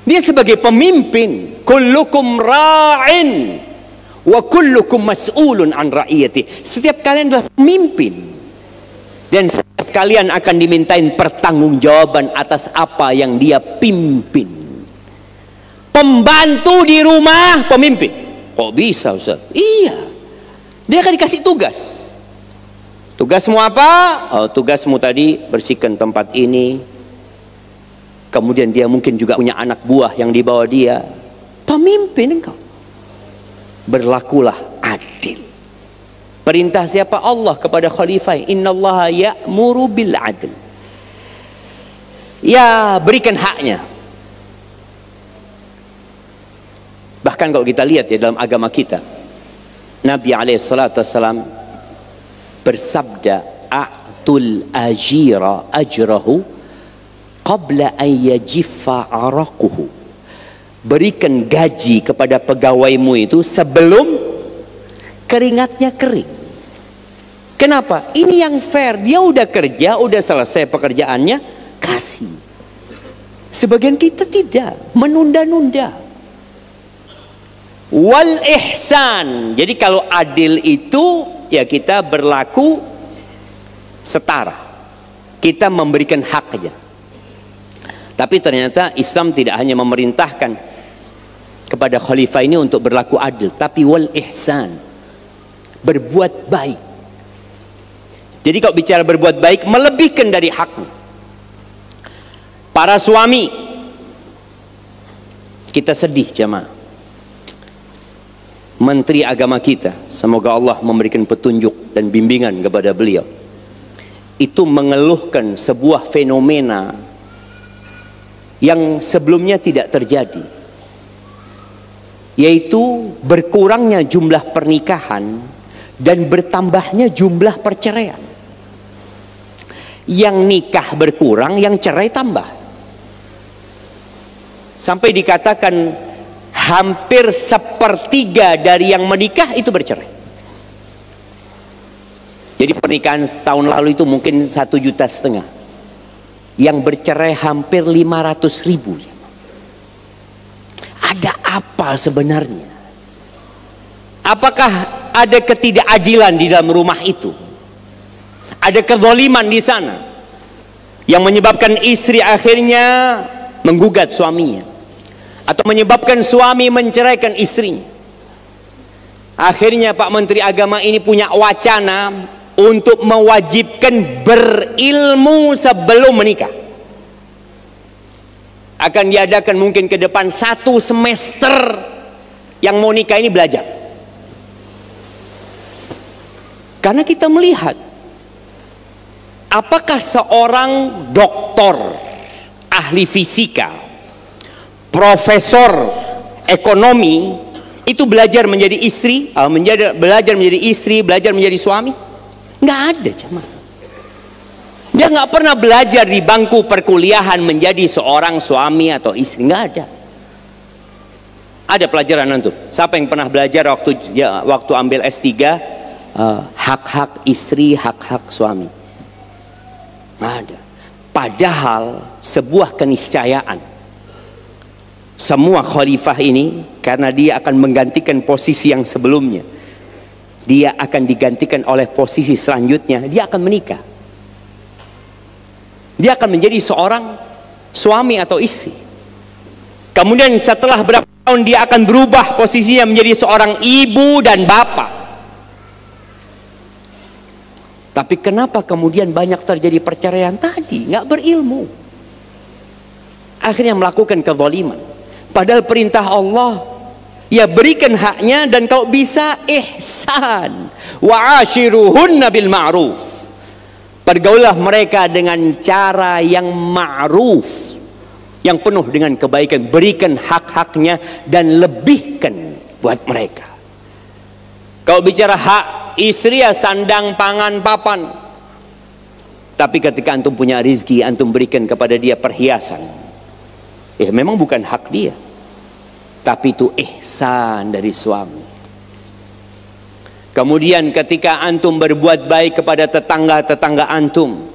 dia sebagai pemimpin. Kullukum ra'in wa kullukum mas'ulun an ra'iyati. Setiap kalian adalah pemimpin, dan setiap kalian akan dimintain pertanggungjawaban atas apa yang dia pimpin. Pembantu di rumah pemimpin. Kok bisa Ustaz? Iya, dia akan dikasih tugas. Tugasmu apa? Oh, tugasmu tadi bersihkan tempat ini. Kemudian dia mungkin juga punya anak buah yang di bawah dia. Pemimpin engkau. Berlakulah adil. Perintah siapa? Allah kepada khalifah. Innallaha ya'muru bil adl. Ya, berikan haknya. Bahkan kalau kita lihat ya dalam agama kita, Nabi SAW bersabda, a'tul ajira ajrahu qabla an yajiffa araquhu. Berikan gaji kepada pegawaimu itu sebelum keringatnya kering. Kenapa? Ini yang fair. Dia udah kerja, udah selesai pekerjaannya, kasih. Sebagian kita tidak, menunda-nunda. Wal ihsan. Jadi kalau adil itu ya kita berlaku setara. Kita memberikan hak aja. Tapi ternyata Islam tidak hanya memerintahkan kepada khalifah ini untuk berlaku adil, tapi wal ihsan. Berbuat baik. Jadi kalau bicara berbuat baik, melebihkan dari haknya. Para suami, kita sedih jemaah. Menteri agama kita, semoga Allah memberikan petunjuk dan bimbingan kepada beliau, itu mengeluhkan sebuah fenomena yang sebelumnya tidak terjadi, yaitu berkurangnya jumlah pernikahan dan bertambahnya jumlah perceraian. Yang nikah berkurang, yang cerai tambah. Sampai dikatakan hampir sepertiga dari yang menikah itu bercerai. Jadi pernikahan tahun lalu itu mungkin 1,5 juta. Yang bercerai hampir 500.000. Ada apa sebenarnya? Apakah ada ketidakadilan di dalam rumah itu? Ada kezaliman di sana yang menyebabkan istri akhirnya menggugat suaminya, atau menyebabkan suami menceraikan istrinya. Akhirnya Pak Menteri Agama ini punya wacana untuk mewajibkan berilmu sebelum menikah. Akan diadakan mungkin ke depan 1 semester yang mau nikah ini belajar. Karena kita melihat, apakah seorang doktor, ahli fisika, profesor ekonomi itu belajar menjadi istri, belajar menjadi istri, belajar menjadi suami? Nggak ada jemaah. Dia nggak pernah belajar di bangku perkuliahan menjadi seorang suami atau istri, nggak ada. Ada pelajaran antum? Siapa yang pernah belajar waktu ambil S3 hak-hak istri, hak-hak suami? Nggak ada. Padahal sebuah keniscayaan, semua khalifah ini, karena dia akan menggantikan posisi yang sebelumnya, dia akan digantikan oleh posisi selanjutnya, dia akan menikah. Dia akan menjadi seorang suami atau istri. Kemudian setelah berapa tahun dia akan berubah posisinya menjadi seorang ibu dan bapak. Tapi kenapa kemudian banyak terjadi perceraian tadi? Nggak berilmu. Akhirnya melakukan kezaliman. Padahal perintah Allah, ya berikan haknya, dan kalau bisa ihsan. Wa ashiruhunna bil ma'ruf. Pergaulah mereka dengan cara yang ma'ruf, yang penuh dengan kebaikan. Berikan hak-haknya dan lebihkan buat mereka. Kalau bicara hak istri ya sandang, pangan, papan. Tapi ketika antum punya rizki, antum berikan kepada dia perhiasan, memang bukan hak dia, tapi itu ihsan dari suami. Kemudian ketika antum berbuat baik kepada tetangga-tetangga antum,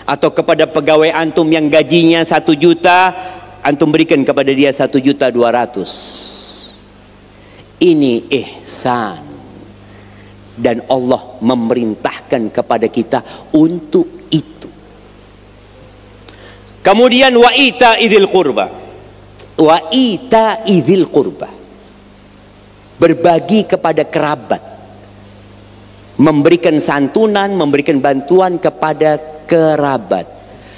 atau kepada pegawai antum yang gajinya 1 juta, antum berikan kepada dia 1,200.000. Ini ihsan. Dan Allah memerintahkan kepada kita untuk itu. Kemudian wa ita idzil qurba. Wa ita idzil qurba. Berbagi kepada kerabat. Memberikan santunan, memberikan bantuan kepada kerabat.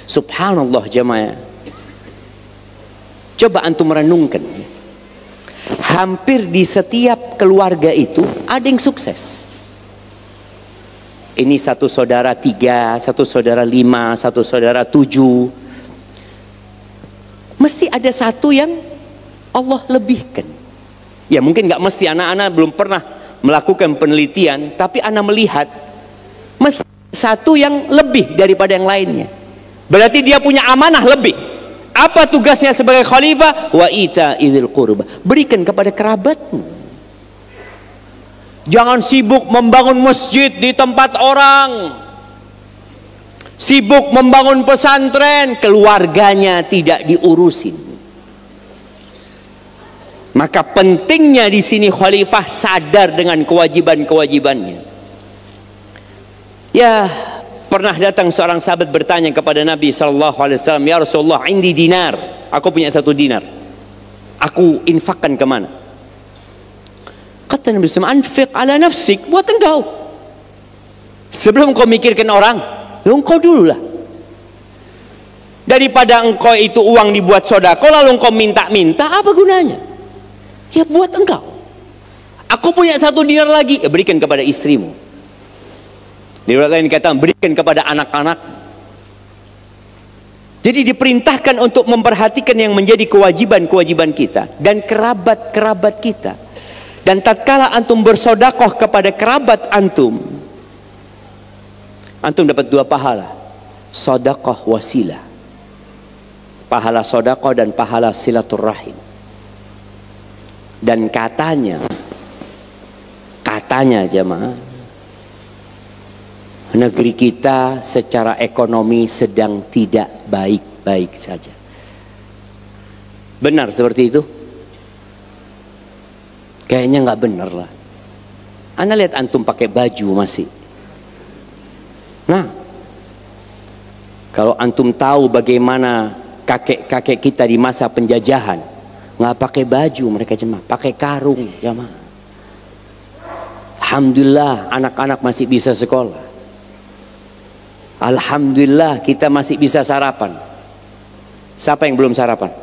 Subhanallah jemaah. Coba antum renungkan. Hampir di setiap keluarga itu ada yang sukses. Ini 1 saudara 3, 1 saudara 5, 1 saudara 7. Mesti ada satu yang Allah lebihkan. Ya mungkin nggak mesti, anak-anak belum pernah melakukan penelitian, tapi anak melihat mesti satu yang lebih daripada yang lainnya. Berarti dia punya amanah lebih. Apa tugasnya sebagai khalifah? Wa ita'idil qurba, berikan kepada kerabatmu. Jangan sibuk membangun masjid di tempat orang, sibuk membangun pesantren, keluarganya tidak diurusin. Maka pentingnya di sini khalifah sadar dengan kewajiban-kewajibannya. Ya, pernah datang seorang sahabat bertanya kepada Nabi SAW, ya Rasulullah, indi dinar, aku punya 1 dinar, aku infakkan kemana? Kata Nabi SAW, anfiq ala nafsik, buat engkau. Sebelum kau mikirkan orang, engkau dululah. Daripada engkau itu uang dibuat sedekah lalu engkau minta-minta, apa gunanya? Ya buat engkau. Aku punya 1 dinar lagi, ya berikan kepada istrimu. Di riwayat lain dikatakan berikan kepada anak-anak. Jadi diperintahkan untuk memperhatikan yang menjadi kewajiban-kewajiban kita dan kerabat-kerabat kita. Dan tatkala antum bersedekah kepada kerabat antum, antum dapat 2 pahala. Sedekah wasilah, pahala sedekah dan pahala silaturahim. Dan katanya jemaah, negeri kita secara ekonomi sedang tidak baik-baik saja. Benar seperti itu? Kayaknya nggak benar lah. Anda lihat antum pakai baju masih. Nah, kalau antum tahu bagaimana kakek-kakek kita di masa penjajahan, nggak pakai baju mereka jemaah, pakai karung jemaah. Alhamdulillah anak-anak masih bisa sekolah. Alhamdulillah kita masih bisa sarapan. Siapa yang belum sarapan?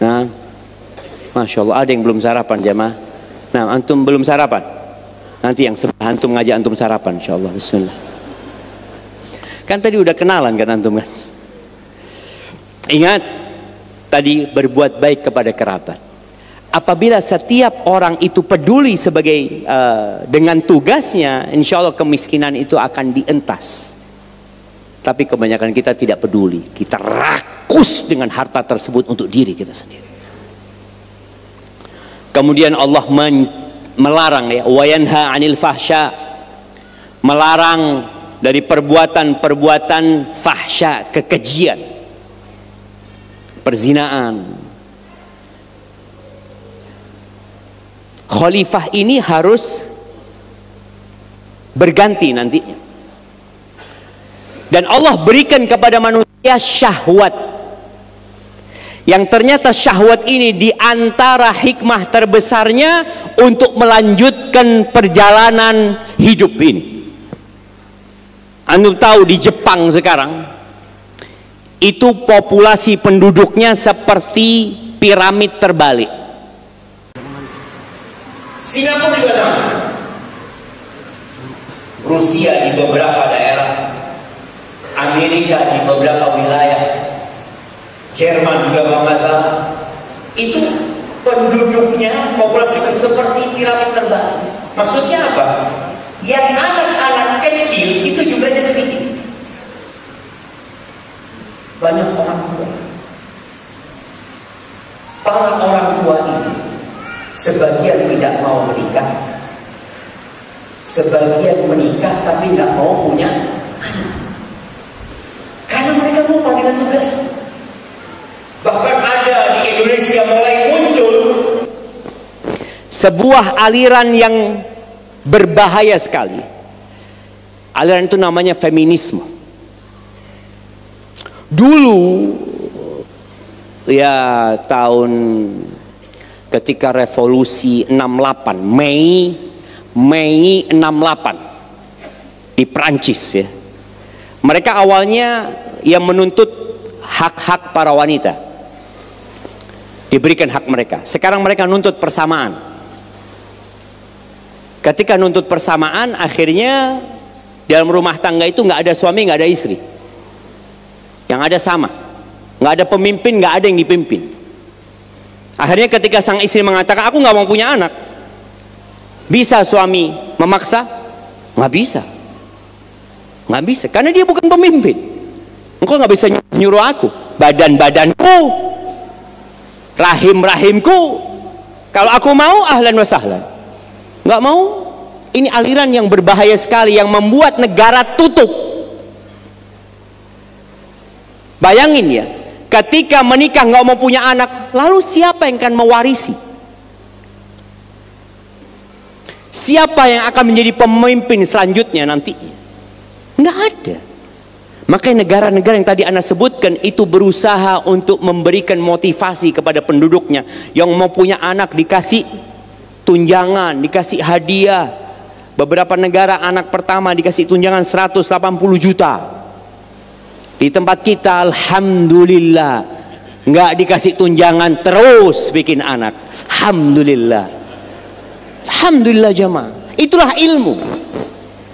Nah, Masya Allah ada yang belum sarapan jemaah. Nah, antum belum sarapan, nanti yang sebelah antum ngajak antum sarapan insya Allah. Bismillah. Kan tadi udah kenalan kan antum kan. Ingat tadi, berbuat baik kepada kerabat. Apabila setiap orang itu peduli sebagai dengan tugasnya, insya Allah kemiskinan itu akan dientas. Tapi kebanyakan kita tidak peduli, kita rakus dengan harta tersebut untuk diri kita sendiri. Kemudian Allah melarang ya, wa yanha 'anil fahsya, melarang dari perbuatan-perbuatan fahsya, kekejian, perzinaan. Khalifah ini harus berganti nantinya. Dan Allah berikan kepada manusia syahwat, yang ternyata syahwat ini diantara hikmah terbesarnya untuk melanjutkan perjalanan hidup ini. Anda tahu di Jepang sekarang itu populasi penduduknya seperti piramid terbalik. Singapura juga sama. Rusia di beberapa daerah, Amerika di beberapa wilayah, Jerman juga kalau nggak salah, itu penduduknya populasi seperti piramid terbalik. Maksudnya apa? Yang anak-anak kecil itu jumlahnya sedikit. Banyak orang tua. Para orang tua ini sebagian tidak mau menikah, sebagian menikah tapi nggak mau punya anak, karena mereka lupa dengan tugas. Bahkan ada di Indonesia mulai muncul sebuah aliran yang berbahaya sekali. Aliran itu namanya feminisme. Dulu ya tahun ketika revolusi 68, Mei 68 di Prancis ya. Mereka awalnya yang menuntut hak-hak para wanita. Diberikan hak mereka. Sekarang mereka nuntut persamaan. Ketika nuntut persamaan, akhirnya dalam rumah tangga itu nggak ada suami, nggak ada istri. Yang ada sama. Nggak ada pemimpin, nggak ada yang dipimpin. Akhirnya ketika sang istri mengatakan, aku nggak mau punya anak, bisa suami memaksa? Nggak bisa, nggak bisa, karena dia bukan pemimpin. Engkau nggak bisa nyuruh aku, badan-badanku, rahim-rahimku. Kalau aku mau, ahlan wa sahlan. Nggak mau. Ini aliran yang berbahaya sekali, yang membuat negara tutup. Bayangin ya, ketika menikah nggak mau punya anak, lalu siapa yang akan mewarisi? Siapa yang akan menjadi pemimpin selanjutnya nantinya? Nggak ada. Makanya negara-negara yang tadi Anda sebutkan itu berusaha untuk memberikan motivasi kepada penduduknya. Yang mau punya anak dikasih tunjangan, dikasih hadiah. Beberapa negara anak pertama dikasih tunjangan 180 juta. Di tempat kita alhamdulillah nggak dikasih tunjangan, terus bikin anak. Alhamdulillah. Alhamdulillah jemaah. Itulah ilmu.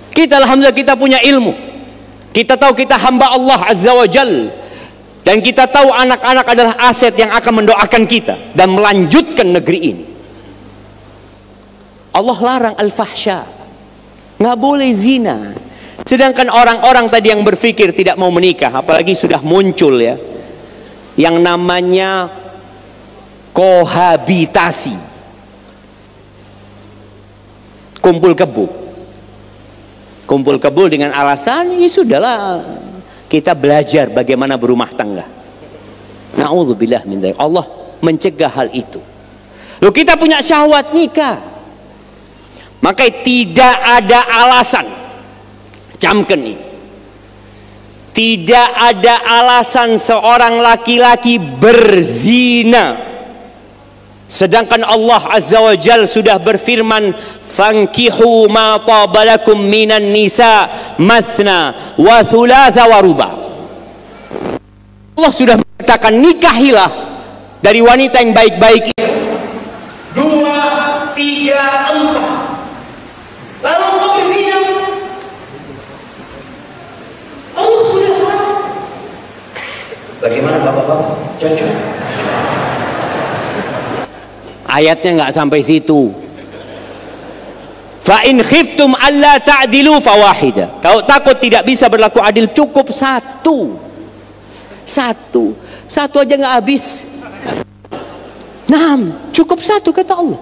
Kita alhamdulillah kita punya ilmu. Kita tahu kita hamba Allah Azza wa Jal. Dan kita tahu anak-anak adalah aset yang akan mendoakan kita dan melanjutkan negeri ini. Allah larang al-fahsya, nggak boleh zina. Sedangkan orang-orang tadi yang berpikir tidak mau menikah, apalagi sudah muncul ya yang namanya kohabitasi, kumpul kebul dengan alasan ya sudahlah kita belajar bagaimana berumah tangga. Na'udzubillah min dzalik. Allah mencegah hal itu. Loh, kita punya syahwat nikah, maka tidak ada alasan, camkan ini, tidak ada alasan seorang laki-laki berzina, sedangkan Allah Azza wa Jal sudah berfirman, fankihu ma tabalakum minan nisa mathna wa thulatha wa ruba. Allah sudah mengatakan nikahilah dari wanita yang baik-baik itu 2, 3, 4. Lalu mau berzina, Allah sudah tahu. Bagaimana bapak-bapak? Cocok? Ayatnya nggak sampai situ. Fa in khiftum alla ta'dilu fawahida. Kalau takut tidak bisa berlaku adil, cukup satu aja nggak habis. Nah, cukup satu kata Allah.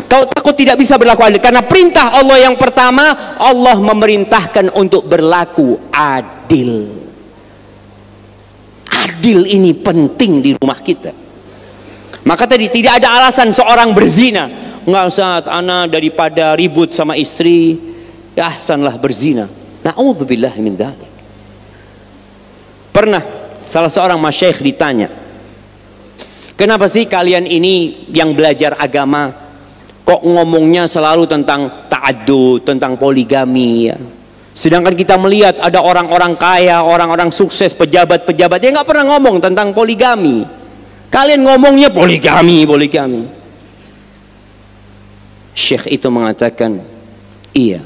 Kau takut tidak bisa berlaku adil, karena perintah Allah yang pertama, Allah memerintahkan untuk berlaku adil. Adil ini penting di rumah kita. Maka tadi tidak ada alasan seorang berzina. Nggak usah, anak daripada ribut sama istri, ya ahsanlah berzina. Na'udzubillah min dzalik. Pernah salah seorang masyayikh ditanya, kenapa sih kalian ini yang belajar agama kok ngomongnya selalu tentang ta'addud, tentang poligami ya? Sedangkan kita melihat ada orang-orang kaya, orang-orang sukses, pejabat-pejabat yang nggak pernah ngomong tentang poligami. Kalian ngomongnya poligami. Syekh itu mengatakan, iya,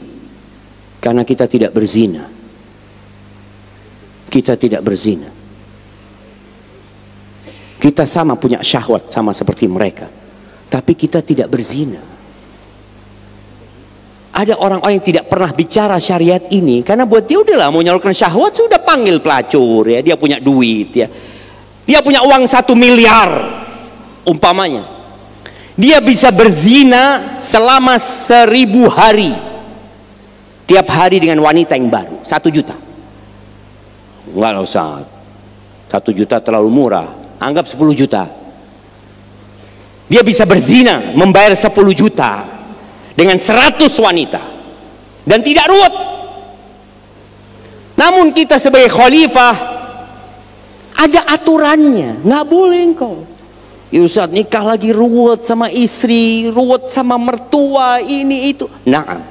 karena kita tidak berzina. Kita tidak berzina. Kita sama punya syahwat sama seperti mereka, tapi kita tidak berzina. Ada orang-orang yang tidak pernah bicara syariat ini karena buat dia udahlah mau nyalurkan syahwat, sudah panggil pelacur ya, dia punya duit ya, dia punya uang 1 miliar umpamanya, dia bisa berzina selama 1000 hari, tiap hari dengan wanita yang baru. 1 juta enggak lah Ustaz, 1 juta terlalu murah, anggap 10 juta. Dia bisa berzina, membayar 10 juta dengan 100 wanita dan tidak ruwet. Namun kita sebagai khalifah ada aturannya, nggak boleh engkau ya Ustaz nikah lagi ruwet sama istri, ruwet sama mertua, ini itu. Nah,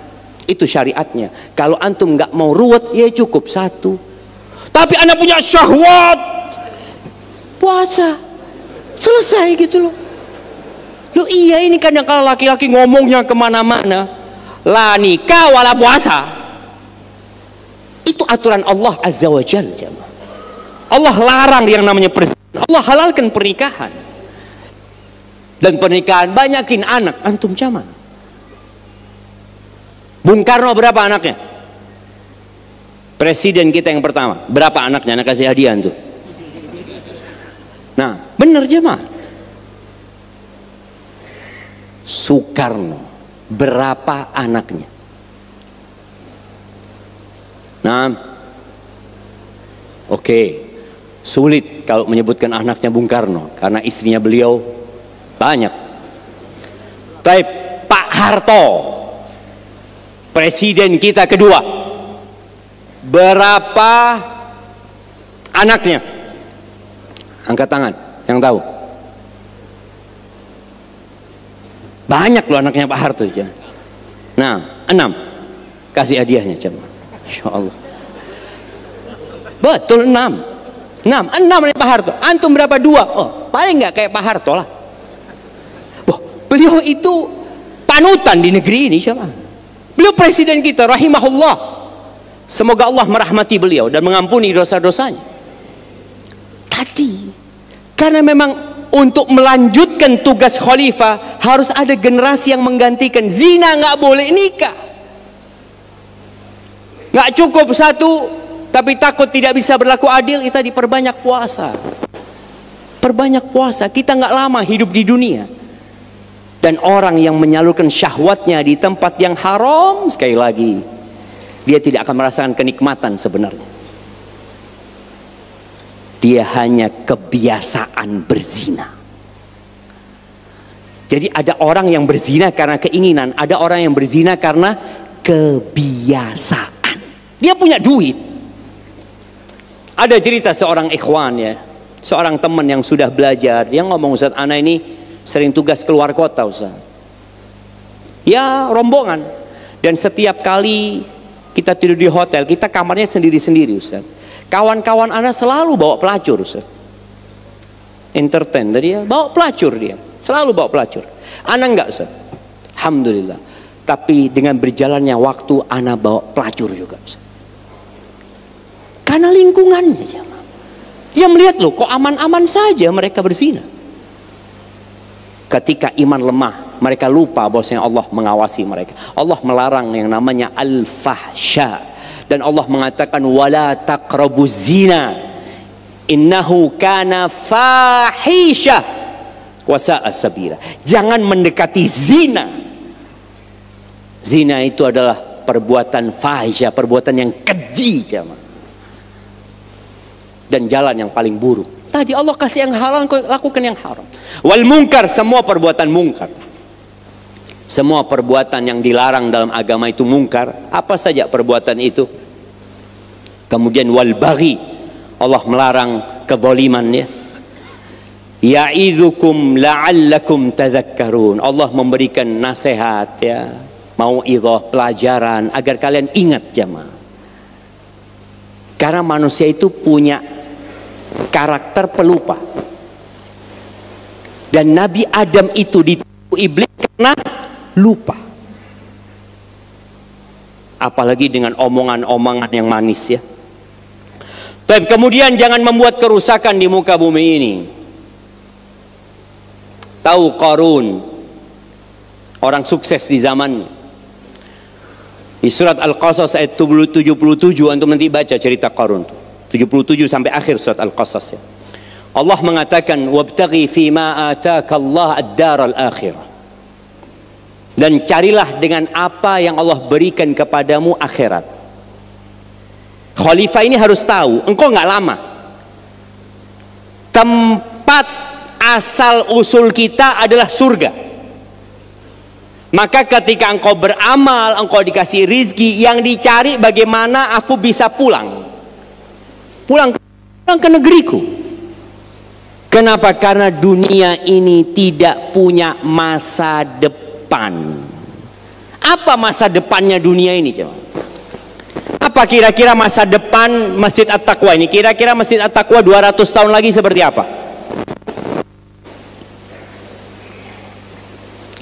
itu syariatnya. Kalau antum nggak mau ruwet ya cukup 1. Tapi anda punya syahwat, puasa selesai gitu loh. Loh iya, ini kadang kalau laki-laki ngomongnya kemana-mana, la nikah wala puasa. Itu aturan Allah Azza wa Jalla. Allah larang yang namanya perzinahan, Allah halalkan pernikahan. Dan pernikahan banyakin anak, antum jamaah. Bung Karno berapa anaknya? Presiden kita yang pertama, berapa anaknya? Anak kasih hadiah tuh. Nah, bener jemaah. Soekarno, berapa anaknya? Nah, oke, sulit kalau menyebutkan anaknya Bung Karno karena istrinya beliau banyak. Tapi Pak Harto, presiden kita kedua, berapa anaknya? Angkat tangan yang tahu. Banyak loh anaknya Pak Harto. Nah, 6. Kasih hadiahnya coba. Insya Allah. Betul 6. 6 Pak Harto. Antum berapa? 2. Oh, paling nggak kayak Pak Harto lah. Wah, beliau itu panutan di negeri ini siapa? Beliau presiden kita, rahimahullah. Semoga Allah merahmati beliau dan mengampuni dosa-dosanya. Tadi, karena memang untuk melanjutkan tugas khalifah harus ada generasi yang menggantikan. Zina nggak boleh nikah. Nggak cukup satu, tapi takut tidak bisa berlaku adil, kita diperbanyak puasa. Perbanyak puasa, kita nggak lama hidup di dunia. Dan orang yang menyalurkan syahwatnya di tempat yang haram, sekali lagi, dia tidak akan merasakan kenikmatan sebenarnya. Dia hanya kebiasaan berzina. Jadi ada orang yang berzina karena keinginan, ada orang yang berzina karena kebiasaan. Dia punya duit. Ada cerita seorang ikhwan ya, seorang teman yang sudah belajar, dia ngomong, Ustaz, ana ini sering tugas keluar kota, Ustaz. Ya, rombongan. Dan setiap kali kita tidur di hotel, kita kamarnya sendiri-sendiri, Ustaz. Kawan-kawan ana selalu bawa pelacur, Ustaz. Entertain dia, bawa pelacur dia. Selalu bawa pelacur. Ana enggak, Ustaz. Alhamdulillah. Tapi dengan berjalannya waktu, ana bawa pelacur juga, Ustaz. Karena lingkungannya, jemaah. Dia melihat loh, kok aman-aman saja mereka berzina. Ketika iman lemah, mereka lupa bahwasanya Allah mengawasi mereka. Allah melarang yang namanya al-fahsya. Dan Allah mengatakan wala taqrabuz zina innahu kana fahisha wa sa'a sabila. Jangan mendekati zina. Zina itu adalah perbuatan fahisha, perbuatan yang keji, jemaah. Dan jalan yang paling buruk. Tadi Allah kasih yang halal, lakukan yang haram. Wal munkar, semua perbuatan mungkar. Semua perbuatan yang dilarang dalam agama itu mungkar. Apa saja perbuatan itu? Kemudian wal baghi, Allah melarang kezaliman ya. Ya'idzukum la'allakum tadhakkarun. Allah memberikan nasihat ya, mau'izah, pelajaran agar kalian ingat, jemaah. Karena manusia itu punya karakter pelupa. Dan Nabi Adam itu ditipu iblis karena lupa. Apalagi dengan omongan-omongan yang manis ya. Dan kemudian jangan membuat kerusakan di muka bumi ini. Tahu Qarun, orang sukses di zamannya. Di surat Al-Qasas ayat 77, antum nanti baca cerita Qarun 77 sampai akhir surat Al-Qasas ya. Allah mengatakan wabtaghi fima ataka Allah ad-daral akhirah. Dan carilah dengan apa yang Allah berikan kepadamu akhirat. Khalifah ini harus tahu, engkau nggak lama. Tempat asal usul kita adalah surga. Maka ketika engkau beramal, engkau dikasih rizki, yang dicari bagaimana aku bisa pulang ke negeriku. Kenapa? Karena dunia ini tidak punya masa depan. Apa masa depannya dunia ini, coba? Apa kira-kira masa depan Masjid At-Taqwa ini? Kira-kira Masjid At-Taqwa 200 tahun lagi seperti apa?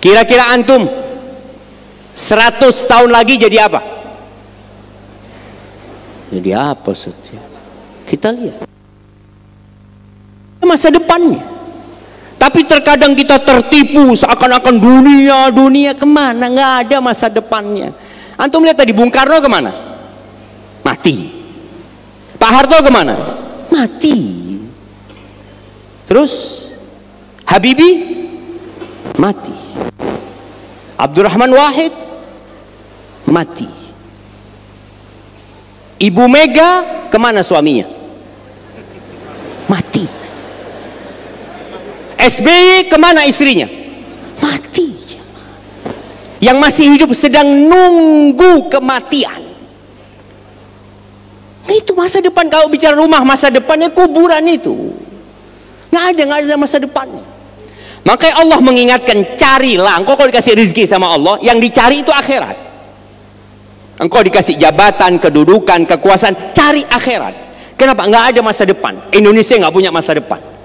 Kira-kira antum 100 tahun lagi jadi apa? Jadi apa saja? Kita lihat masa depannya. Tapi terkadang kita tertipu seakan-akan dunia kemana? Nggak ada masa depannya. Antum lihat tadi Bung Karno kemana? Mati. Pak Harto kemana? Mati. Terus Habibie mati. Abdurrahman Wahid mati. Ibu Mega kemana suaminya? Mati. SBY kemana istrinya? Mati. Yang masih hidup sedang nunggu kematian. Nah, itu masa depan. Kalau bicara rumah masa depannya kuburan itu. Nggak ada masa depannya. Makanya Allah mengingatkan, carilah. Engkau kalau dikasih rezeki sama Allah, yang dicari itu akhirat. Engkau dikasih jabatan, kedudukan, kekuasaan, cari akhirat. Kenapa? Nggak ada masa depan. Indonesia nggak punya masa depan.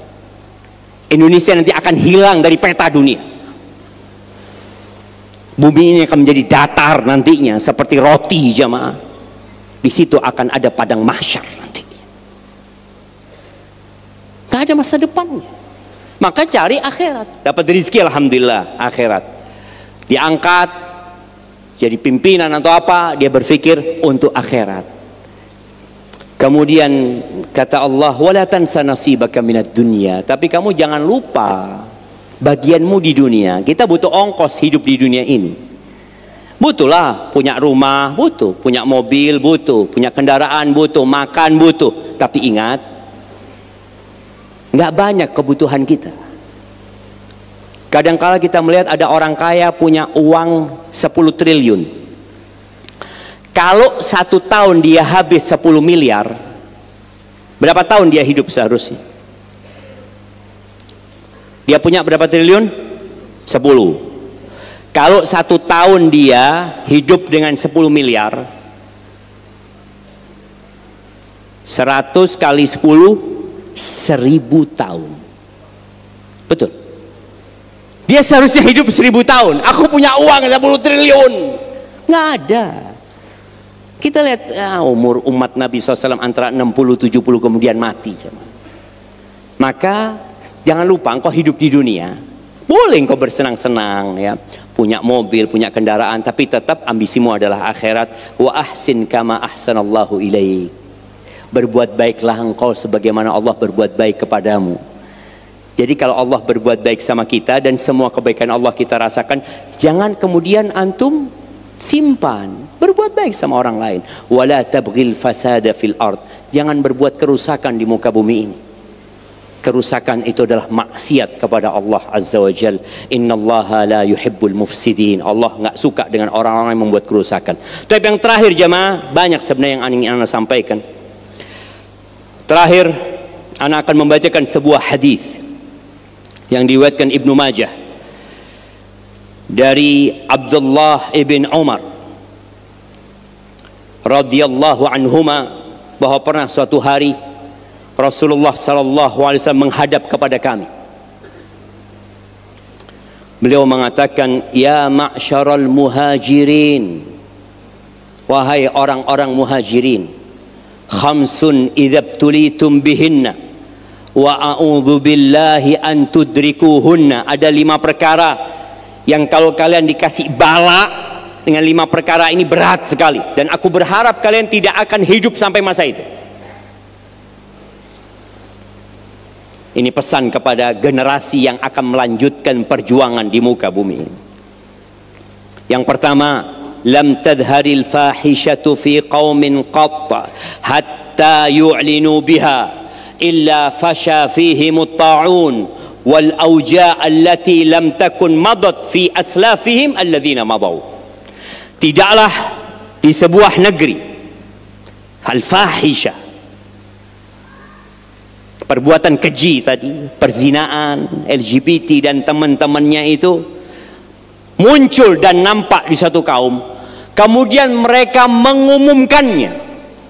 Indonesia nanti akan hilang dari peta dunia. Bumi ini akan menjadi datar nantinya, seperti roti jamaah. Di situ akan ada padang mahsyar nantinya. Nggak ada masa depannya. Maka cari akhirat. Dapat rezeki alhamdulillah, akhirat. Diangkat jadi pimpinan atau apa, dia berpikir untuk akhirat. Kemudian kata Allah, wala tansa nasibaka minad dunya. Tapi kamu jangan lupa bagianmu di dunia. Kita butuh ongkos hidup di dunia ini. Butuhlah punya rumah, butuh punya mobil, butuh punya kendaraan, butuh makan, butuh. Tapi ingat, nggak banyak kebutuhan kita. Kadang-kala kita melihat ada orang kaya punya uang 10 triliun. Kalau 1 tahun dia habis 10 miliar, berapa tahun dia hidup seharusnya? Dia punya berapa triliun? 10. Kalau 1 tahun dia hidup dengan 10 miliar, 100 kali 10, 1000 tahun. Betul. Dia seharusnya hidup 1000 tahun. Aku punya uang 10 triliun. Nggak ada. Kita lihat umur umat Nabi SAW antara 60-70 kemudian mati. Maka jangan lupa engkau hidup di dunia. Boleh engkau bersenang-senang ya, punya mobil, punya kendaraan, tapi tetap ambisimu adalah akhirat. Wa ahsin kama ahsanallahu ilaik. Berbuat baiklah engkau sebagaimana Allah berbuat baik kepadamu. Jadi kalau Allah berbuat baik sama kita dan semua kebaikan Allah kita rasakan, jangan kemudian antum simpan, berbuat baik sama orang lain. Wala tabghil fasada fil ard. Jangan berbuat kerusakan di muka bumi ini. Kerusakan itu adalah maksiat kepada Allah Azza wa Jal. Innallaha la yuhibbul mufsidin. Allah nggak suka dengan orang-orang yang membuat kerusakan. Tapi yang terakhir jamaah, banyak sebenarnya yang ingin Anda sampaikan. Terakhir, Anda akan membacakan sebuah hadis yang diriwayatkan Ibnu Majah dari Abdullah ibn Umar radhiyallahu anhuma, bahwa pernah suatu hari Rasulullah sallallahu alaihi wasallam menghadap kepada kami. Beliau mengatakan, ya ma'syaral muhajirin, wahai orang-orang muhajirin, khamsun idzabtulitum bihinna wa a'udzu billahi an tudrikuhunna. Ada 5 perkara yang kalau kalian dikasih bala dengan 5 perkara ini berat sekali, dan aku berharap kalian tidak akan hidup sampai masa itu. Ini pesan kepada generasi yang akan melanjutkan perjuangan di muka bumi. Yang pertama, lam tadharil fahishatu fi qaumin qatta hatta yu'linu biha illa fasha fihim at-ta'un wal awja' allati lam takun madat fi aslafihim alladhina madaw. Tidaklah di sebuah negeri al-fahisha, perbuatan keji tadi, perzinaan, LGBT dan teman-temannya itu muncul dan nampak di satu kaum, kemudian mereka mengumumkannya,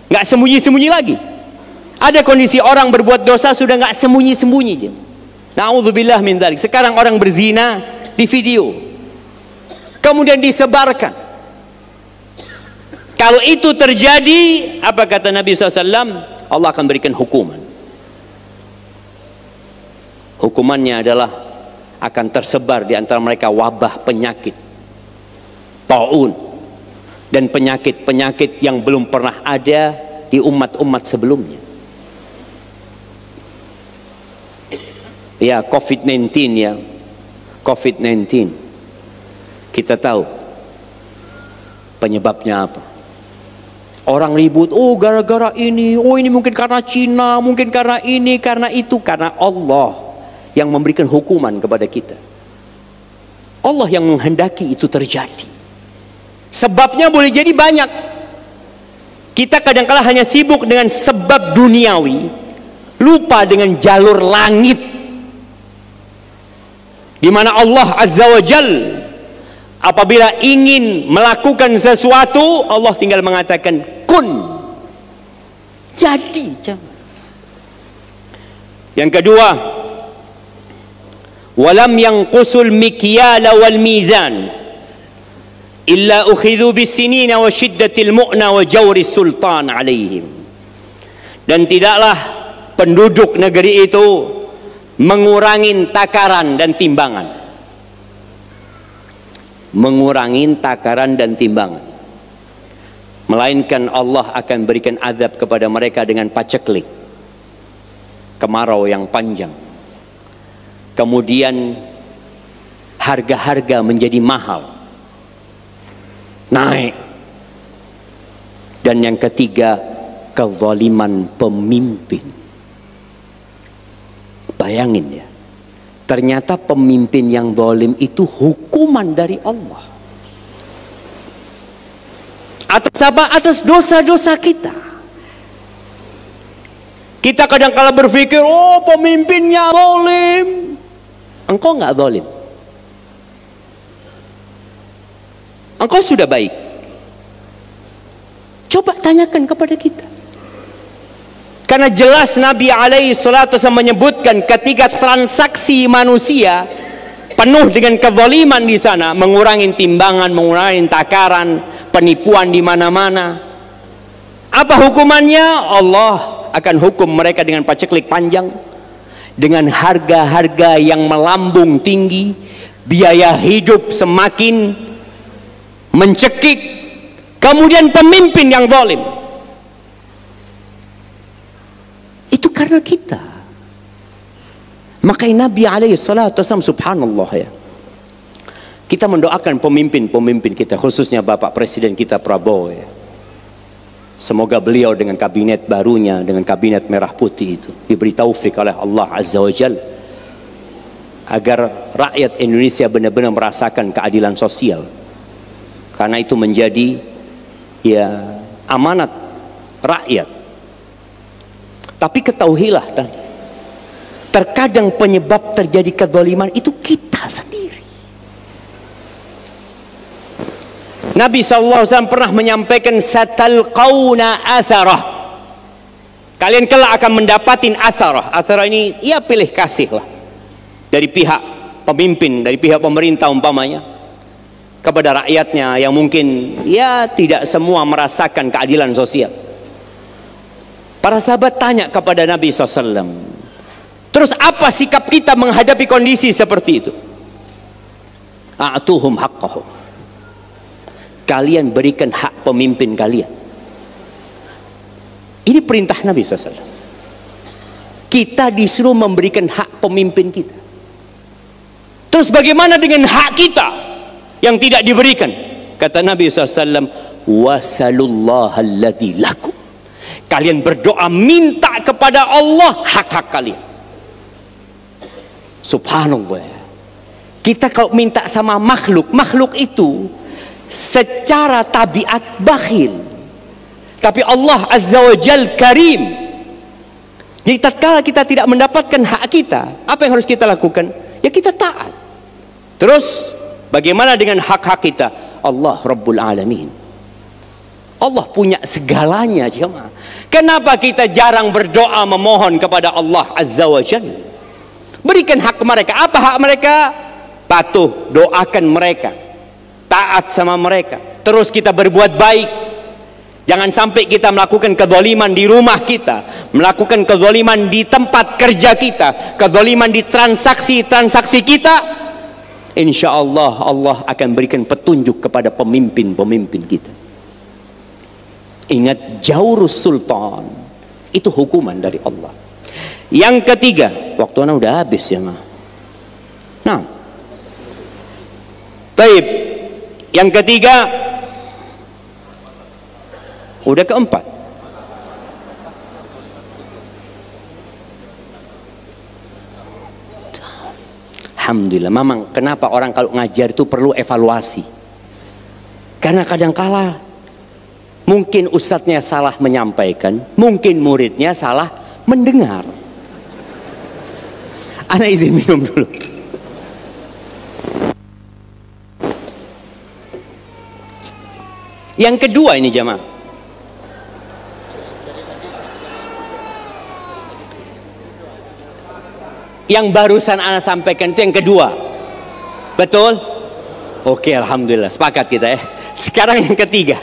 nggak sembunyi-sembunyi lagi. Ada kondisi orang berbuat dosa sudah nggak sembunyi-sembunyi. Na'udzubillah min dzalik. Sekarang orang berzina di video, kemudian disebarkan. Kalau itu terjadi, apa kata Nabi SAW? Allah akan berikan hukuman. Hukumannya adalah akan tersebar di antara mereka wabah penyakit, taun, dan penyakit-penyakit yang belum pernah ada di umat-umat sebelumnya. Ya, COVID-19 ya. COVID-19. Kita tahu penyebabnya apa. Orang ribut, oh gara-gara ini, oh ini mungkin karena Cina, mungkin karena ini, karena itu, karena Allah yang memberikan hukuman kepada kita. Allah yang menghendaki itu terjadi. Sebabnya boleh jadi banyak. Kita kadang-kala hanya sibuk dengan sebab duniawi, lupa dengan jalur langit, di mana Allah Azza wa Jal apabila ingin melakukan sesuatu, Allah tinggal mengatakan kun, jadi. Yang kedua, walam yanqusul mikyala wal mizan illa ukhidhu bisinina wa shiddatil mu'na wa jawri sultan alaihim. Dan tidaklah penduduk negeri itu mengurangi takaran dan timbangan. Mengurangi takaran dan timbangan, melainkan Allah akan berikan azab kepada mereka dengan paceklik, kemarau yang panjang. Kemudian harga-harga menjadi mahal, naik. Dan yang ketiga, kezaliman pemimpin. Bayangin ya, ternyata pemimpin yang zalim itu hukuman dari Allah. Atas apa? Atas dosa-dosa kita. Kita kadang-kala berpikir, oh pemimpinnya zalim. Engkau nggak zalim. Engkau sudah baik. Coba tanyakan kepada kita. Karena jelas Nabi alaihi salatu wasallam menyebutkan ketika transaksi manusia penuh dengan kezaliman di sana, mengurangi timbangan, mengurangi takaran, penipuan di mana-mana. Apa hukumannya? Allah akan hukum mereka dengan paceklik panjang, dengan harga-harga yang melambung tinggi, biaya hidup semakin mencekik, kemudian pemimpin yang zalim. Itu karena kita. Makanya Nabi alaihi salatu wasallam, subhanallah ya, kita mendoakan pemimpin-pemimpin kita, khususnya Bapak Presiden kita Prabowo ya. Semoga beliau dengan kabinet barunya, dengan kabinet merah putih itu, diberi taufik oleh Allah Azza wa Jalla, agar rakyat Indonesia benar-benar merasakan keadilan sosial. Karena itu menjadi ya amanat rakyat. Tapi ketahuilah tadi, terkadang penyebab terjadi kezaliman itu kita sendiri. Nabi SAW pernah menyampaikan, satalqauna atharah, kalian kelak akan mendapatin atharah. Atharah ini ya pilih kasih lah dari pihak pemimpin, dari pihak pemerintah umpamanya, kepada rakyatnya yang mungkin ya tidak semua merasakan keadilan sosial. Para sahabat tanya kepada Nabi SAW, terus apa sikap kita menghadapi kondisi seperti itu? A'tuhum haqqahum, kalian berikan hak pemimpin kalian. Ini perintah Nabi SAW. Kita disuruh memberikan hak pemimpin kita. Terus bagaimana dengan hak kita yang tidak diberikan? Kata Nabi SAW, wasalullaha alladzi lakum, kalian berdoa minta kepada Allah hak-hak kalian. Subhanallah. Kita kalau minta sama makhluk, makhluk itu secara tabiat bakhil. Tapi Allah Azza wa Jal karim. Jadi tatkala kita tidak mendapatkan hak kita, apa yang harus kita lakukan? Ya kita taat. Terus bagaimana dengan hak-hak kita? Allah Rabbul Alamin. Allah punya segalanya, jemaah. Kenapa kita jarang berdoa memohon kepada Allah Azza wa Jalla? Berikan hak mereka. Apa hak mereka? Patuh, doakan mereka, taat sama mereka. Terus kita berbuat baik. Jangan sampai kita melakukan kezaliman di rumah kita, melakukan kezaliman di tempat kerja kita, kezaliman di transaksi-transaksi kita. Insya Allah, Allah akan berikan petunjuk kepada pemimpin-pemimpin kita. Ingat, jaurus sultan itu hukuman dari Allah. Yang ketiga, waktu anak udah habis ya, nah, taib. Yang ketiga, udah keempat. Alhamdulillah. Memang kenapa orang kalau ngajar itu perlu evaluasi? Karena kadangkala mungkin ustadznya salah menyampaikan, mungkin muridnya salah mendengar. Ana izin minum dulu. Yang kedua ini jamaah, yang barusan ana sampaikan itu yang kedua, betul? Oke, alhamdulillah, sepakat kita ya. Sekarang yang ketiga,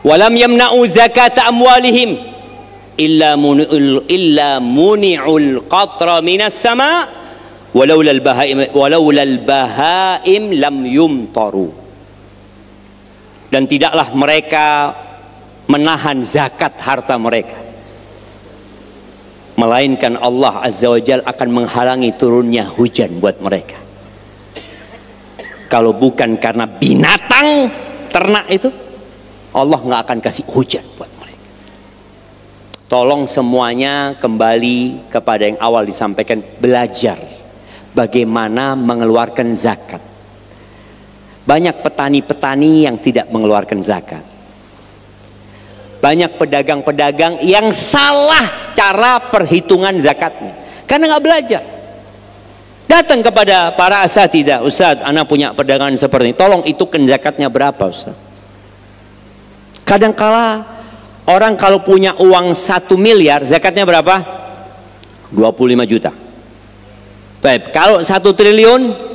walam yamna'u zakata amwalihim illa muni'ul qatra minas sama walaulal bahaim lam yumtaru. Dan tidaklah mereka menahan zakat harta mereka, melainkan Allah Azza wa Jalla akan menghalangi turunnya hujan buat mereka. Kalau bukan karena binatang ternak itu, Allah nggak akan kasih hujan buat mereka. Tolong semuanya kembali kepada yang awal disampaikan, belajar bagaimana mengeluarkan zakat. Banyak petani-petani yang tidak mengeluarkan zakat. Banyak pedagang-pedagang yang salah cara perhitungan zakatnya karena nggak belajar. Datang kepada para asatidzah, Ustaz, anak punya pedagangan seperti ini, tolong hitungkan zakatnya berapa, Ustaz. Kadangkala orang kalau punya uang 1 miliar, zakatnya berapa? 25 juta. Baik, kalau 1 triliun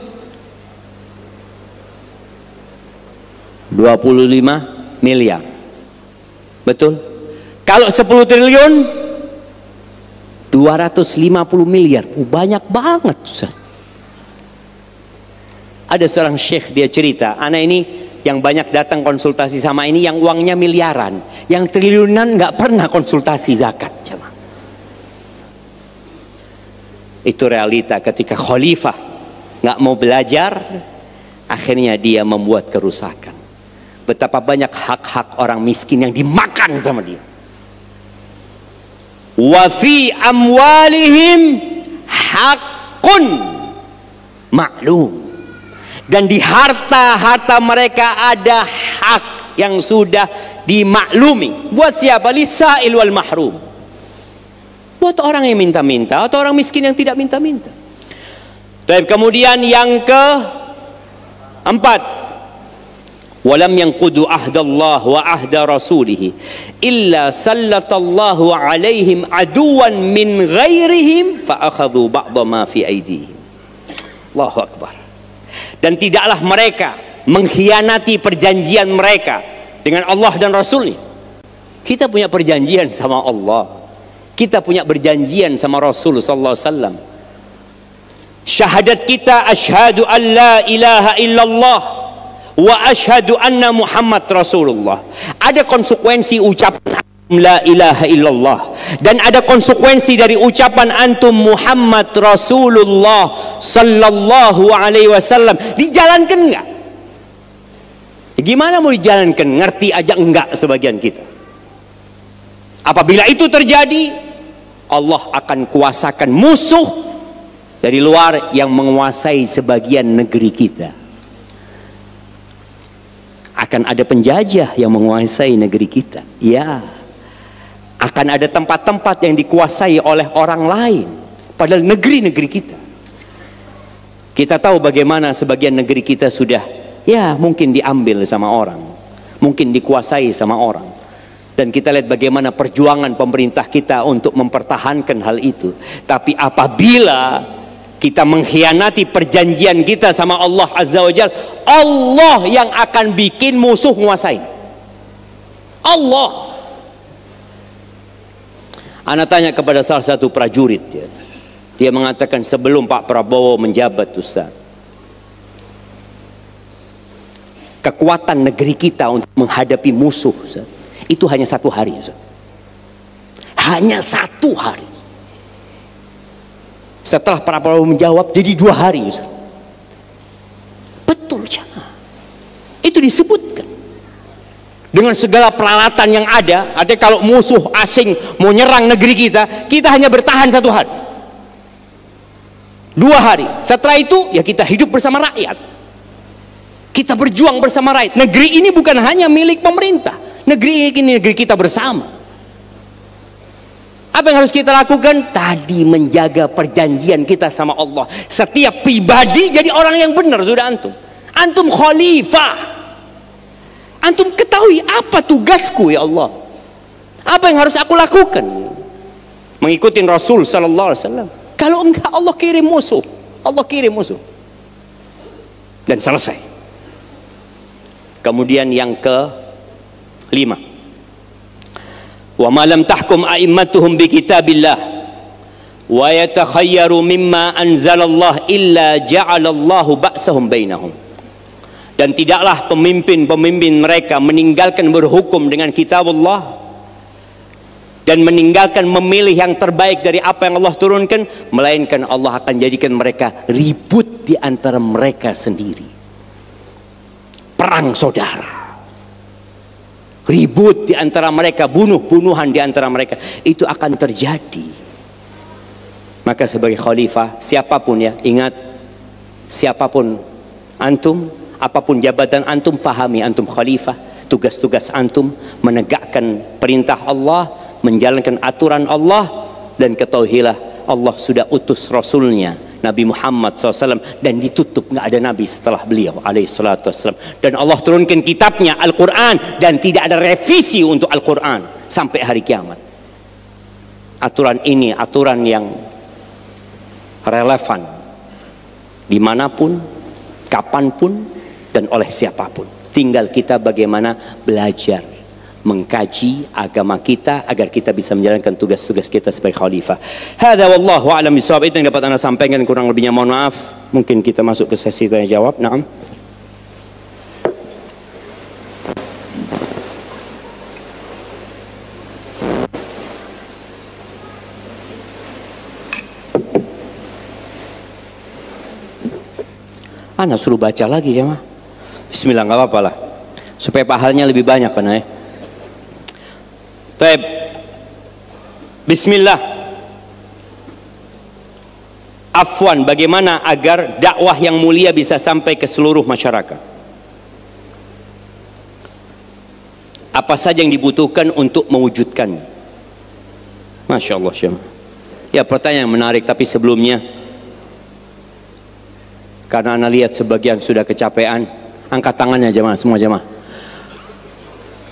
25 miliar. Betul? Kalau 10 triliun 250 miliar. Banyak banget, Ustaz. Ada seorang syekh, dia cerita, anak ini yang banyak datang konsultasi sama ini yang uangnya miliaran, yang triliunan nggak pernah konsultasi zakat. Itu realita ketika khalifah nggak mau belajar, akhirnya dia membuat kerusakan. Betapa banyak hak-hak orang miskin yang dimakan sama dia. Wa fi amwalihim haqqun ma'lum. Dan di harta-harta mereka ada hak yang sudah dimaklumi. Buat siapa? Lisa'il wal mahrum. Buat orang yang minta-minta atau orang miskin yang tidak minta-minta. Dan kemudian yang keempat, walam yanqudu ahdallah wa ahda rasulih illa sallatallahu alaihim aduwan min ghairihim fa akhadhu ba'dha ma fi aydihim. Allahu akbar. Dan tidaklah mereka mengkhianati perjanjian mereka dengan Allah dan Rasulnya. Kita punya perjanjian sama Allah, kita punya perjanjian sama Rasul sallallahu alaihi wasallam. Syahadat kita, asyhadu an la ilaha illallah wa asyhadu anna Muhammad Rasulullah. Ada konsekuensi ucapan la ilaha illallah dan ada konsekuensi dari ucapan antum Muhammad Rasulullah sallallahu alaihi wasallam. Dijalankan enggak? Gimana mau dijalankan? Ngerti aja enggak sebagian kita. Apabila itu terjadi, Allah akan kuasakan musuh dari luar yang menguasai sebagian negeri kita. Akan ada penjajah yang menguasai negeri kita. Ya, akan ada tempat-tempat yang dikuasai oleh orang lain, padahal negeri-negeri kita. Kita tahu bagaimana sebagian negeri kita sudah, ya mungkin diambil sama orang, mungkin dikuasai sama orang. Dan kita lihat bagaimana perjuangan pemerintah kita untuk mempertahankan hal itu. Tapi apabila kita mengkhianati perjanjian kita sama Allah Azza wa Jalla, Allah yang akan bikin musuh nguasain. Allah. Ana tanya kepada salah satu prajurit, dia mengatakan sebelum Pak Prabowo menjabat, Ustaz, kekuatan negeri kita untuk menghadapi musuh, Ustaz, itu hanya 1 hari, Ustaz. Hanya 1 hari. Setelah Pak Prabowo menjawab jadi 2 hari, Ustaz. Betul, jamaah. Itu disebutkan. Dengan segala peralatan yang ada, artinya kalau musuh asing mau nyerang negeri kita, kita hanya bertahan 1 hari, 2 hari. Setelah itu ya kita hidup bersama rakyat, kita berjuang bersama rakyat. Negeri ini bukan hanya milik pemerintah, negeri ini negeri kita bersama. Apa yang harus kita lakukan? Tadi menjaga perjanjian kita sama Allah. Setiap pribadi jadi orang yang benar. Sudah antum khalifah. Antum ketahui apa tugasku, ya Allah, apa yang harus aku lakukan, mengikuti Rasul sallallahu alaihi wasallam. Kalau enggak, Allah kirim musuh, dan selesai. Kemudian yang ke-5, wa ma lam tahkum a'immatuhum bi kitabillah wa yatakhayyaru mimma anzalallah illa ja'alallahu ba'sahum bainahum. Dan tidaklah pemimpin-pemimpin mereka meninggalkan berhukum dengan kitab Allah dan meninggalkan memilih yang terbaik dari apa yang Allah turunkan, melainkan Allah akan jadikan mereka ribut di antara mereka sendiri. Perang saudara, ribut di antara mereka, bunuh-bunuhan di antara mereka, itu akan terjadi. Maka sebagai khalifah, siapapun ya, ingat, siapapun antum, apapun jabatan antum, fahami antum khalifah. Tugas-tugas antum menegakkan perintah Allah, menjalankan aturan Allah, dan ketahuilah Allah sudah utus Rasulnya Nabi Muhammad SAW, dan ditutup, nggak ada Nabi setelah beliau alaihissalam. Dan Allah turunkan kitabnya Al-Quran, dan tidak ada revisi untuk Al-Quran sampai hari kiamat. Aturan ini aturan yang relevan dimanapun, kapanpun, dan oleh siapapun. Tinggal kita bagaimana belajar mengkaji agama kita agar kita bisa menjalankan tugas-tugas kita sebagai khalifah. Hadza wallahu a'lam bishawab. Itu yang dapat Anda sampaikan, kurang lebihnya mohon maaf. Mungkin kita masuk ke sesi tanya jawab. Naam. Ana suruh baca lagi ya mah. Bismillah, nggak apa-apa lah, supaya pahalanya lebih banyak kan ya. Taib. Bismillah. Afwan, bagaimana agar dakwah yang mulia bisa sampai ke seluruh masyarakat? Apa saja yang dibutuhkan untuk mewujudkannya? Masya Allah, Syekh. Ya, pertanyaan menarik, tapi sebelumnya, karena Anda lihat sebagian sudah kecapean, angkat tangannya jemaah, semua jemaah.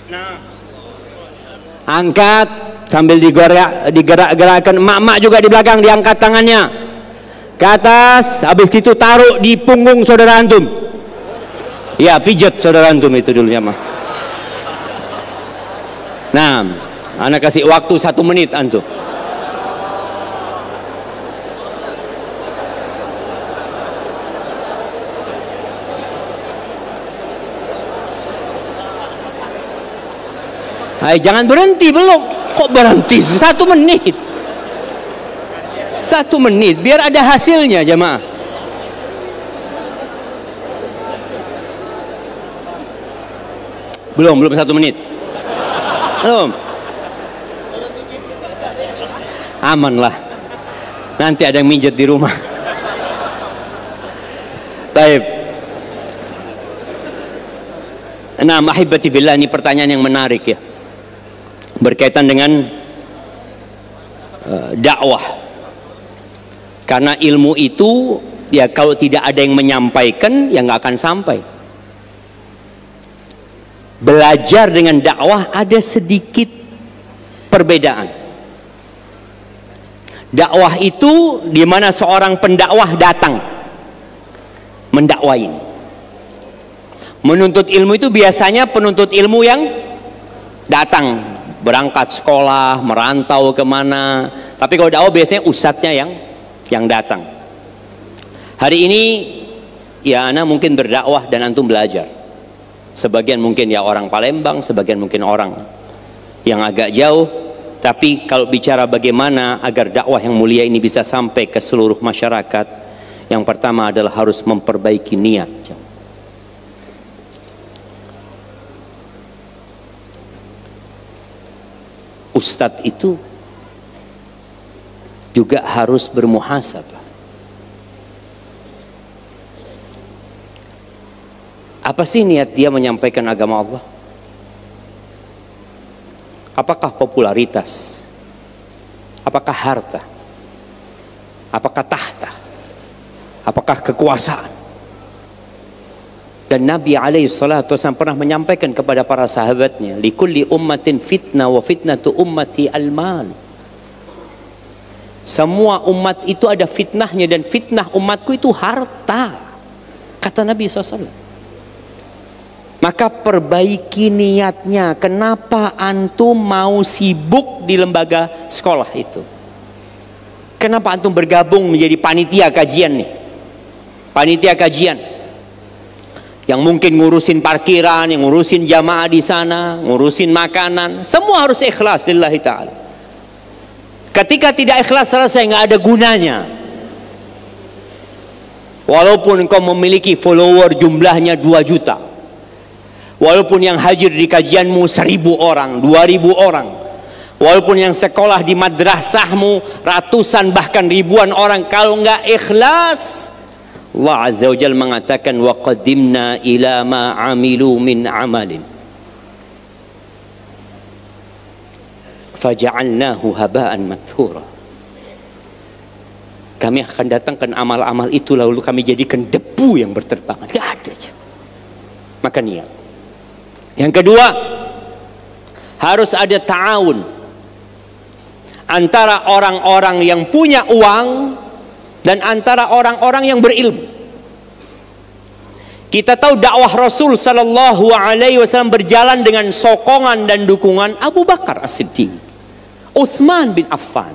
Nah, angkat sambil digerak-gerakkan. Emak-emak juga di belakang diangkat tangannya ke atas, habis itu taruh di punggung saudara antum. Ya, pijat saudara antum itu dulu jemaah. Nah, Anda kasih waktu 1 menit antum. Hai, jangan berhenti, belum. Kok berhenti? 1 menit. 1 menit, biar ada hasilnya jemaah. Belum 1 menit. Belum. Aman lah. Nanti ada yang mijet di rumah. Taib. Nah, mahibati fillah, ini pertanyaan yang menarik ya, berkaitan dengan dakwah. Karena ilmu itu ya kalau tidak ada yang menyampaikan ya nggak akan sampai. Belajar dengan dakwah ada sedikit perbedaan. Dakwah itu di mana seorang pendakwah datang mendakwain. Menuntut ilmu itu biasanya penuntut ilmu yang datang, berangkat sekolah, merantau kemana. Tapi kalau dakwah biasanya ustadznya yang datang. Hari ini ya ana mungkin berdakwah dan antum belajar. Sebagian mungkin ya orang Palembang, sebagian mungkin orang yang agak jauh. Tapi kalau bicara bagaimana agar dakwah yang mulia ini bisa sampai ke seluruh masyarakat, yang pertama adalah harus memperbaiki niat. Ustadz itu juga harus bermuhasabah. Apa sih niat dia menyampaikan agama Allah? Apakah popularitas? Apakah harta? Apakah tahta? Apakah kekuasaan? Dan Nabi SAW pernah menyampaikan kepada para sahabatnya, likulli ummatin fitnah wa fitnatu ummati al-mal. Semua umat itu ada fitnahnya, dan fitnah umatku itu harta, kata Nabi SAW. Maka perbaiki niatnya. Kenapa antum mau sibuk di lembaga sekolah itu? Kenapa antum bergabung menjadi panitia kajian nih? Panitia kajian yang mungkin ngurusin parkiran, yang ngurusin jamaah di sana, ngurusin makanan, semua harus ikhlas lillahi ta'ala. Ketika tidak ikhlas, selesai, nggak ada gunanya. Walaupun engkau memiliki follower jumlahnya 2 juta, walaupun yang hadir di kajianmu 1000 orang, 2000 orang, walaupun yang sekolah di madrasahmu ratusan bahkan ribuan orang, kalau nggak ikhlas, Allah Azza wa Jalla mengatakan wa qadimna ila ma amilu min amalin faja'alnahu haba'an matthura. Kami akan datangkan amal-amal itu lalu kami jadikan debu yang berterbangan. Gak ada aja. Maka niat. Yang kedua, harus ada ta'awun antara orang-orang yang punya uang dan antara orang-orang yang berilmu. Kita tahu dakwah Rasul sallallahu alaihi wasallam berjalan dengan sokongan dan dukungan Abu Bakar As-Siddiq, Utsman bin Affan.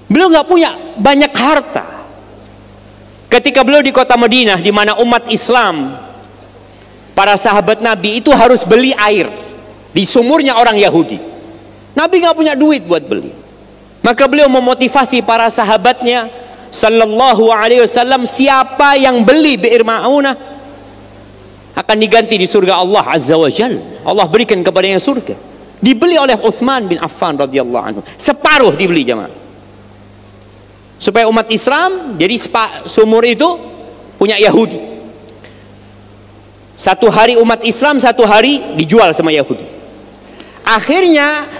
Beliau nggak punya banyak harta. Ketika beliau di kota Madinah, di mana umat Islam, para sahabat Nabi itu harus beli air di sumurnya orang Yahudi. Nabi nggak punya duit buat beli. Maka beliau memotivasi para sahabatnya sallallahu alaihi wasallam, siapa yang beli bi'r ma'unah akan diganti di surga Allah Azza wa Jalla. Allah berikan kepadanya surga. Dibeli oleh Utsman bin Affan radhiyallahu anhu. Separuh dibeli jemaah. Supaya umat Islam, jadi sumur itu punya Yahudi. Satu hari umat Islam, satu hari dijual sama Yahudi. Akhirnya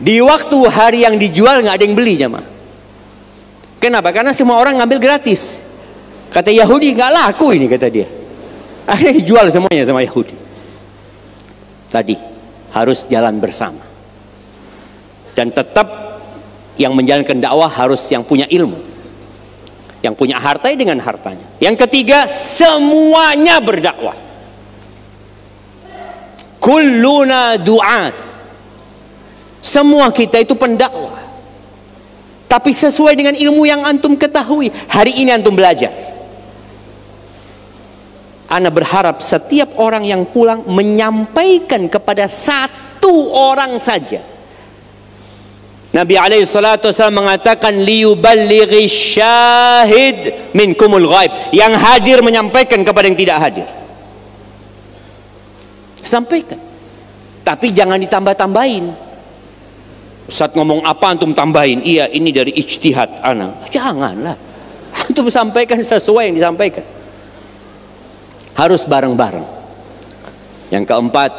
di waktu hari yang dijual nggak ada yang beli jemaah. Kenapa? Karena semua orang ngambil gratis. Kata Yahudi, nggak laku ini, kata dia. Akhirnya dijual semuanya sama Yahudi. Tadi harus jalan bersama. Dan tetap yang menjalankan dakwah harus yang punya ilmu, yang punya harta dengan hartanya. Yang ketiga, semuanya berdakwah. Kulluna du'at. Semua kita itu pendakwah. Tapi sesuai dengan ilmu yang antum ketahui. Hari ini antum belajar. Ana berharap setiap orang yang pulang menyampaikan kepada satu orang saja. Nabi SAW mengatakan liyuballighi syahid minkumul ghaib. Yang hadir menyampaikan kepada yang tidak hadir. Sampaikan. Tapi jangan ditambah-tambahin. Ustaz ngomong apa antum tambahin? Iya, ini dari ijtihad ana. Janganlah. Antum sampaikan sesuai yang disampaikan. Harus bareng-bareng. Yang keempat,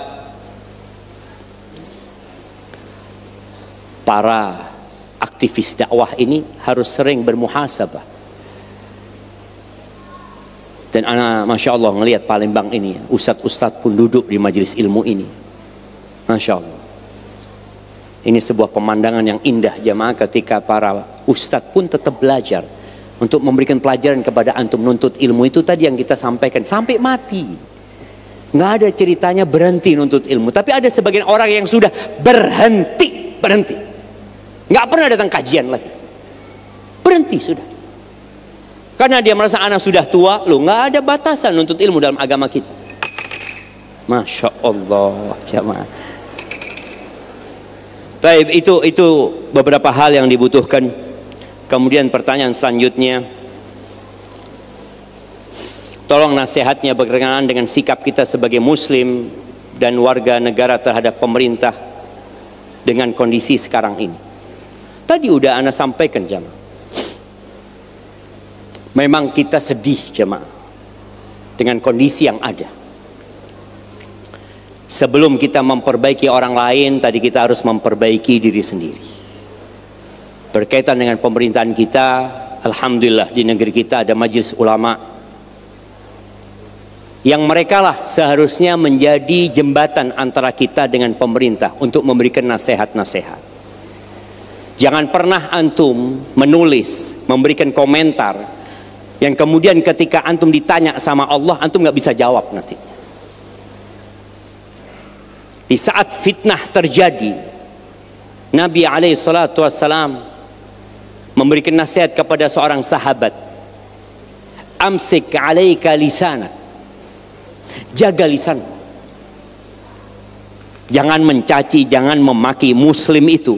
para aktivis dakwah ini harus sering bermuhasabah. Dan ana Masya Allah ngelihat Palembang ini, ustadz-ustadz pun duduk di majelis ilmu ini. Masya Allah. Ini sebuah pemandangan yang indah jamaah, ketika para ustadz pun tetap belajar untuk memberikan pelajaran kepada antum. Nuntut ilmu itu tadi yang kita sampaikan sampai mati. Nggak ada ceritanya berhenti nuntut ilmu. Tapi ada sebagian orang yang sudah berhenti. Nggak pernah datang kajian lagi. Berhenti sudah. Karena dia merasa anak sudah tua. Loh, nggak ada batasan nuntut ilmu dalam agama kita. Masya Allah, jamaah. Baik, itu beberapa hal yang dibutuhkan. Kemudian pertanyaan selanjutnya, tolong nasihatnya berkenaan dengan sikap kita sebagai muslim dan warga negara terhadap pemerintah dengan kondisi sekarang ini. Tadi udah ana sampaikan, jamaah. Memang kita sedih, jamaah, dengan kondisi yang ada. Sebelum kita memperbaiki orang lain, tadi kita harus memperbaiki diri sendiri. Berkaitan dengan pemerintahan kita, alhamdulillah di negeri kita ada majelis ulama yang mereka lah seharusnya menjadi jembatan antara kita dengan pemerintah untuk memberikan nasihat-nasihat. Jangan pernah antum menulis, memberikan komentar yang kemudian ketika antum ditanya sama Allah, antum nggak bisa jawab nanti. Di saat fitnah terjadi, Nabi SAW memberikan nasihat kepada seorang sahabat, amsik alaika lisanak, jaga lisan, jangan mencaci, jangan memaki. Muslim itu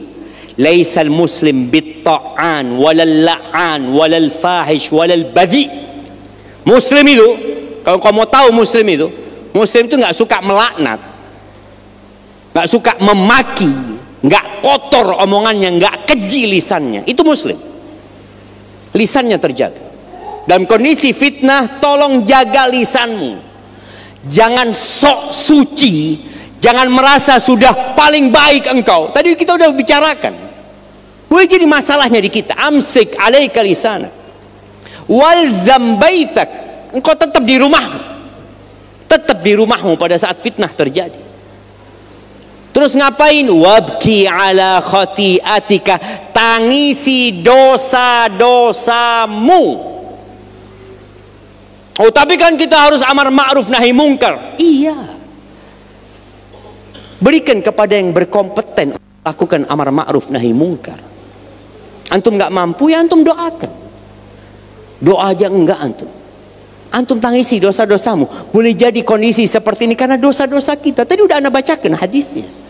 laisal muslim bitta'an walal la'an walal fahish walal badhi. Muslim itu, kalau kamu mau tahu muslim itu nggak suka melaknat, nggak suka memaki, nggak kotor omongannya, nggak keji lisannya. Itu muslim. Lisannya terjaga. Dalam kondisi fitnah, tolong jaga lisanmu. Jangan sok suci, jangan merasa sudah paling baik engkau. Tadi kita udah bicarakan. Boleh jadi masalahnya di kita. Amsik alaika lisana walzam baitak. Engkau tetap di rumahmu. Tetap di rumahmu pada saat fitnah terjadi. Terus ngapain? Wabki ala khati'atika, tangisi dosa-dosamu. Oh, tapi kan kita harus amar ma'ruf nahi mungkar. Iya. Berikan kepada yang berkompeten lakukan amar ma'ruf nahi mungkar. Antum nggak mampu, ya antum doakan. Doa aja enggak antum. Antum tangisi dosa-dosamu. Boleh jadi kondisi seperti ini karena dosa-dosa kita. Tadi udah anda bacakan hadisnya.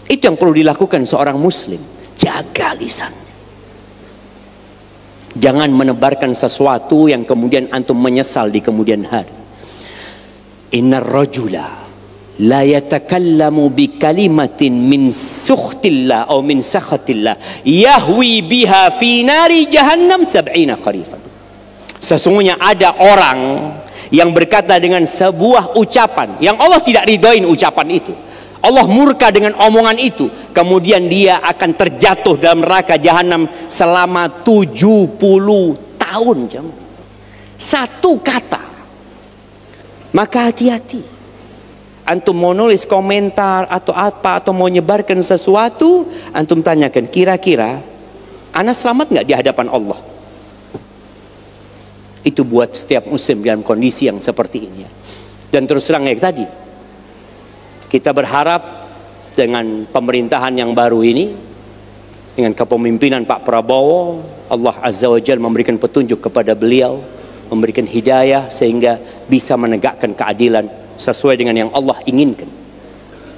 Itu yang perlu dilakukan seorang muslim. Jaga lisannya. Jangan menebarkan sesuatu yang kemudian antum menyesal di kemudian hari. Innar rajula la yatakallamu bi kalimatin min sukhtillah atau min sakhatillah yahwi biha fi nari jahannam 70 kharifan. Sesungguhnya ada orang yang berkata dengan sebuah ucapan yang Allah tidak ridhoin ucapan itu. Allah murka dengan omongan itu. Kemudian dia akan terjatuh dalam neraka jahanam selama 70 tahun. Satu kata. Maka hati-hati. Antum mau nulis komentar atau apa, atau mau nyebarkan sesuatu, antum tanyakan, kira-kira ana selamat nggak di hadapan Allah? Itu buat setiap muslim dalam kondisi yang seperti ini. Dan terus terang kayak tadi, kita berharap dengan pemerintahan yang baru ini, dengan kepemimpinan Pak Prabowo, Allah Azza wa Jalla memberikan petunjuk kepada beliau, memberikan hidayah sehingga bisa menegakkan keadilan sesuai dengan yang Allah inginkan.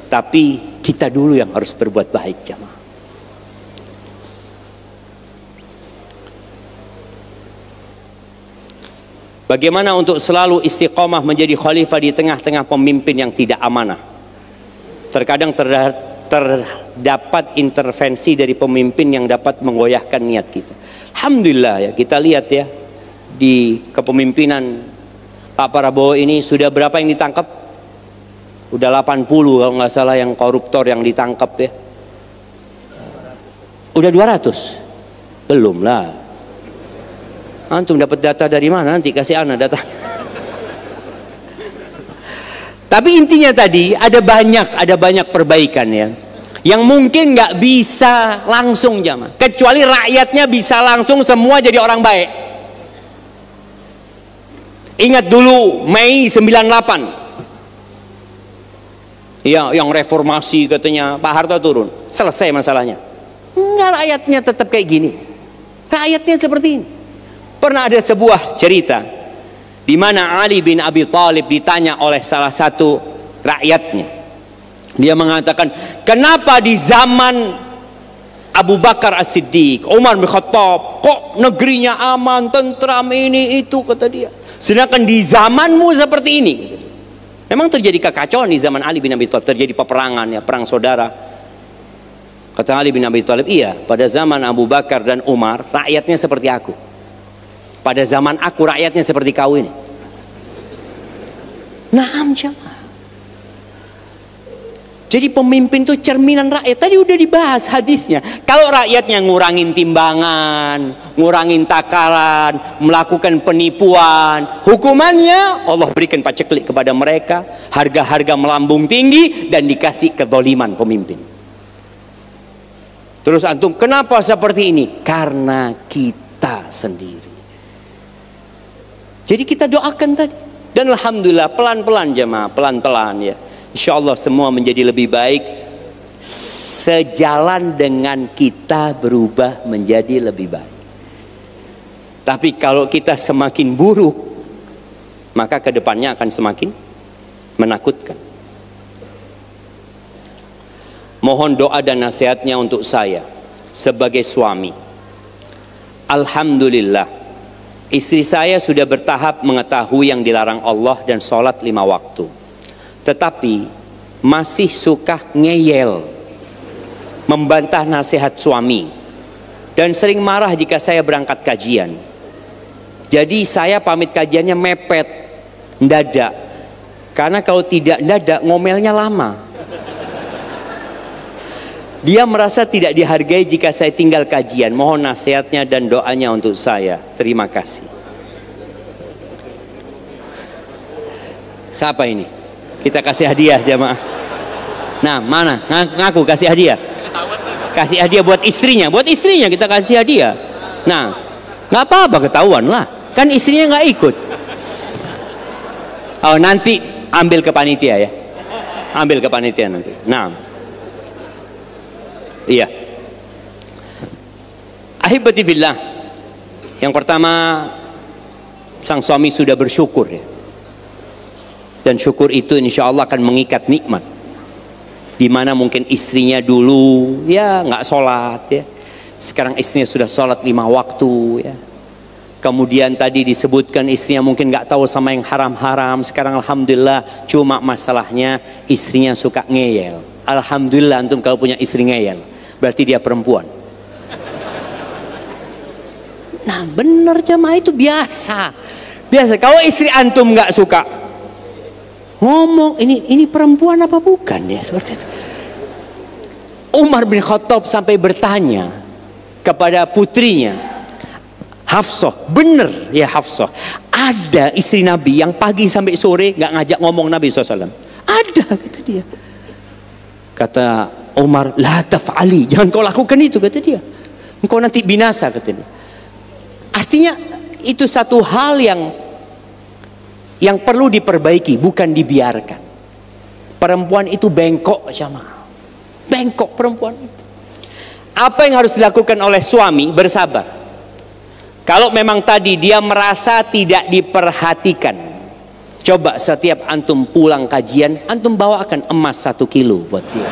Tapi kita dulu yang harus berbuat baik, jamaah. Bagaimana untuk selalu istiqomah menjadi khalifah di tengah-tengah pemimpin yang tidak amanah? Terkadang terdapat intervensi dari pemimpin yang dapat menggoyahkan niat kita. Alhamdulillah ya, kita lihat ya, di kepemimpinan Pak Prabowo ini sudah berapa yang ditangkap? Udah 80 kalau nggak salah yang koruptor yang ditangkap ya. Udah 200? Belum lah. Antum dapat data dari mana? Nanti kasih ana data. Tapi intinya tadi ada banyak perbaikan ya, yang mungkin nggak bisa langsung jamaah, kecuali rakyatnya bisa langsung semua jadi orang baik. Ingat dulu Mei 98. Ya, yang reformasi katanya Pak Harto turun. Selesai masalahnya. Enggak, rakyatnya tetap kayak gini. Rakyatnya seperti ini. Pernah ada sebuah cerita di mana Ali bin Abi Thalib ditanya oleh salah satu rakyatnya. Dia mengatakan, kenapa di zaman Abu Bakar As-Siddiq, Umar bin Khattab, kok negerinya aman, tentram, ini itu, kata dia. Sedangkan di zamanmu seperti ini, kata dia. Memang terjadi kekacauan di zaman Ali bin Abi Thalib, terjadi peperangan, ya, perang saudara. Kata Ali bin Abi Thalib, iya, pada zaman Abu Bakar dan Umar, rakyatnya seperti aku. Pada zaman aku, rakyatnya seperti kau ini. Naam jamaah. Jadi pemimpin itu cerminan rakyat. Tadi udah dibahas hadisnya. Kalau rakyatnya ngurangin timbangan, ngurangin takaran, melakukan penipuan, hukumannya Allah berikan paceklik kepada mereka. Harga-harga melambung tinggi dan dikasih kezaliman pemimpin. Terus antum, kenapa seperti ini? Karena kita sendiri. Jadi kita doakan tadi. Dan alhamdulillah pelan-pelan jemaah, pelan-pelan ya. Insya Allah semua menjadi lebih baik sejalan dengan kita berubah menjadi lebih baik. Tapi kalau kita semakin buruk, maka kedepannya akan semakin menakutkan. Mohon doa dan nasihatnya untuk saya sebagai suami. Alhamdulillah, istri saya sudah bertahap mengetahui yang dilarang Allah dan sholat 5 waktu. Tetapi masih suka ngeyel, membantah nasihat suami, dan sering marah jika saya berangkat kajian. Jadi saya pamit kajiannya mepet, mendadak. Karena kalau tidak mendadak, ngomelnya lama. Dia merasa tidak dihargai jika saya tinggal kajian. Mohon nasihatnya dan doanya untuk saya. Terima kasih. Siapa ini? Kita kasih hadiah jamaah. Nah, mana? Ngaku kasih hadiah. Kasih hadiah buat istrinya. Buat istrinya kita kasih hadiah. Nah, nggak apa-apa, ketahuan lah. Kan istrinya nggak ikut. Oh, nanti ambil ke panitia ya. Ambil ke panitia nanti. Nah, iya. Ahibati fillah. Yang pertama, sang suami sudah bersyukur ya. Dan syukur itu insya Allah akan mengikat nikmat. Dimana mungkin istrinya dulu ya nggak sholat ya. Sekarang istrinya sudah sholat 5 waktu ya. Kemudian tadi disebutkan istrinya mungkin nggak tahu sama yang haram-haram. Sekarang alhamdulillah, cuma masalahnya istrinya suka ngeyel. Alhamdulillah antum kalau punya istri ngeyel, berarti dia perempuan. Nah bener jamaah, itu biasa. Biasa. Kalau istri antum nggak suka ngomong, ini perempuan apa bukan ya, seperti itu. Umar bin Khattab sampai bertanya kepada putrinya Hafsah, bener ya Hafsah, ada istri Nabi yang pagi sampai sore nggak ngajak ngomong Nabi SAW? Ada, kata dia. Kata Umar, la taf'ali, jangan kau lakukan itu, kata dia. Engkau nanti binasa, kata dia. Artinya itu satu hal yang perlu diperbaiki, bukan dibiarkan. Perempuan itu bengkok jamaah. Bengkok perempuan itu. Apa yang harus dilakukan oleh suami? Bersabar. Kalau memang tadi dia merasa tidak diperhatikan, coba setiap antum pulang kajian, antum bawakan emas 1 kilo buat dia.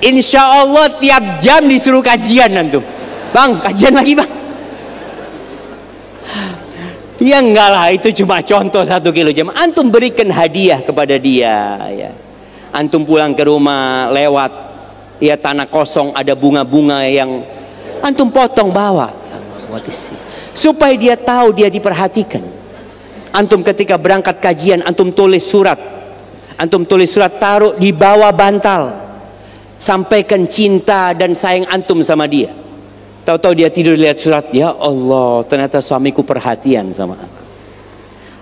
Insya Allah tiap jam disuruh kajian antum. Bang, kajian lagi bang. Ya enggak lah, itu cuma contoh 1 kilo jam. Antum berikan hadiah kepada dia ya. Antum pulang ke rumah lewat ya tanah kosong, ada bunga-bunga yang antum potong bawa. Supaya dia tahu dia diperhatikan. Antum ketika berangkat kajian, antum tulis surat. Antum tulis surat, taruh di bawah bantal. Sampaikan cinta dan sayang antum sama dia. Tahu-tahu dia tidur lihat surat, ya Allah, ternyata suamiku perhatian sama aku.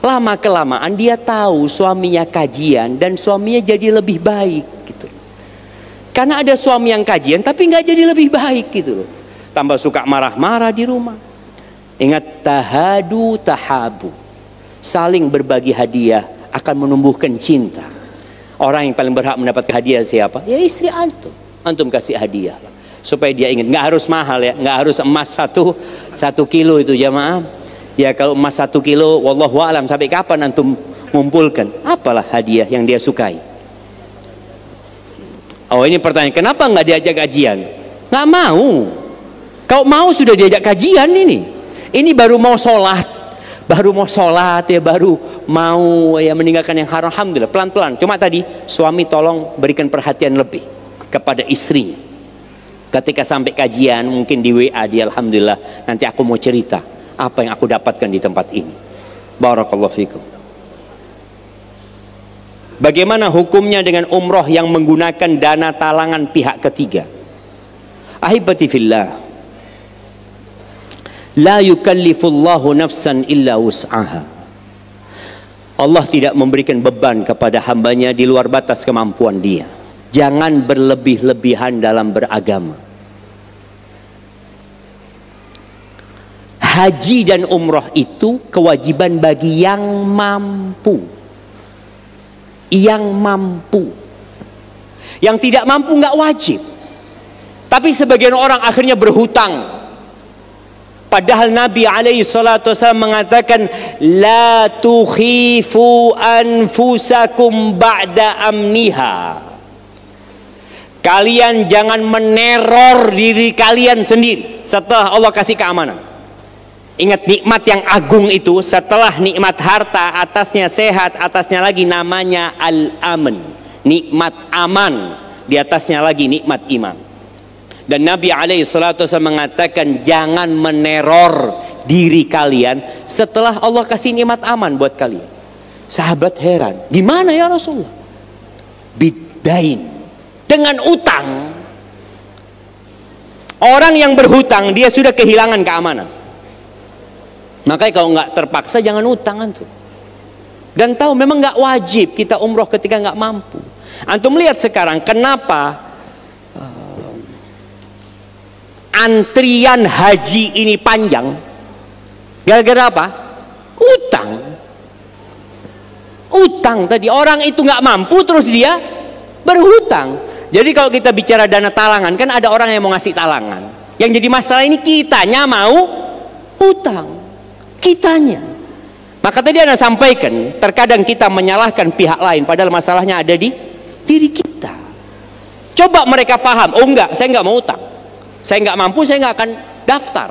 Lama kelamaan dia tahu suaminya kajian dan suaminya jadi lebih baik gitu. Karena ada suami yang kajian tapi nggak jadi lebih baik gitu loh. Tambah suka marah-marah di rumah. Ingat, tahadu tahabu, saling berbagi hadiah akan menumbuhkan cinta. Orang yang paling berhak mendapat hadiah siapa? Ya istri antum. Antum kasih hadiah supaya dia ingat. Nggak harus mahal ya, nggak harus emas satu kilo itu jamaah. Ya kalau emas 1 kilo, wallahu alam sampai kapan antum ngumpulkan? Apalah hadiah yang dia sukai. Oh ini pertanyaan, kenapa nggak diajak kajian? Nggak mau. Kalau mau sudah diajak kajian ini. Ini baru mau sholat ya, baru mau ya meninggalkan yang haram. Alhamdulillah pelan-pelan. Cuma tadi suami tolong berikan perhatian lebih kepada istrinya. Ketika sampai kajian mungkin di WA dia, alhamdulillah nanti aku mau cerita apa yang aku dapatkan di tempat ini. Barakallahu fikum. Bagaimana hukumnya dengan umroh yang menggunakan dana talangan pihak ketiga? Ahibati fillah, la yukallifullahu nafsan illa wus'aha. Allah tidak memberikan beban kepada hambanya di luar batas kemampuan dia. Jangan berlebih-lebihan dalam beragama. Haji dan umroh itu kewajiban bagi yang mampu. Yang mampu. Yang tidak mampu nggak wajib. Tapi sebagian orang akhirnya berhutang. Padahal Nabi alaihi salatu wasallam mengatakan, la tukhifu anfusakum ba'da amniha. Kalian jangan meneror diri kalian sendiri setelah Allah kasih keamanan. Ingat, nikmat yang agung itu setelah nikmat harta, atasnya sehat, atasnya lagi namanya al-aman, nikmat aman, di atasnya lagi nikmat iman. Dan Nabi alaihi salatu wasallam mengatakan, jangan meneror diri kalian setelah Allah kasih nikmat aman buat kalian. Sahabat heran, gimana ya Rasulullah? Bidain, dengan utang. Orang yang berhutang dia sudah kehilangan keamanan. Makanya kalau nggak terpaksa jangan utang antum. Dan tahu memang nggak wajib kita umroh ketika nggak mampu. Antum lihat sekarang kenapa antrian haji ini panjang? Gara-gara apa? Utang. Utang tadi, orang itu nggak mampu terus dia berhutang. Jadi kalau kita bicara dana talangan, kan ada orang yang mau ngasih talangan. Yang jadi masalah ini kitanya mau utang. Kitanya. Maka tadi Anda sampaikan, terkadang kita menyalahkan pihak lain padahal masalahnya ada di diri kita. Coba mereka paham, oh enggak, saya enggak mau utang, saya enggak mampu, saya enggak akan daftar.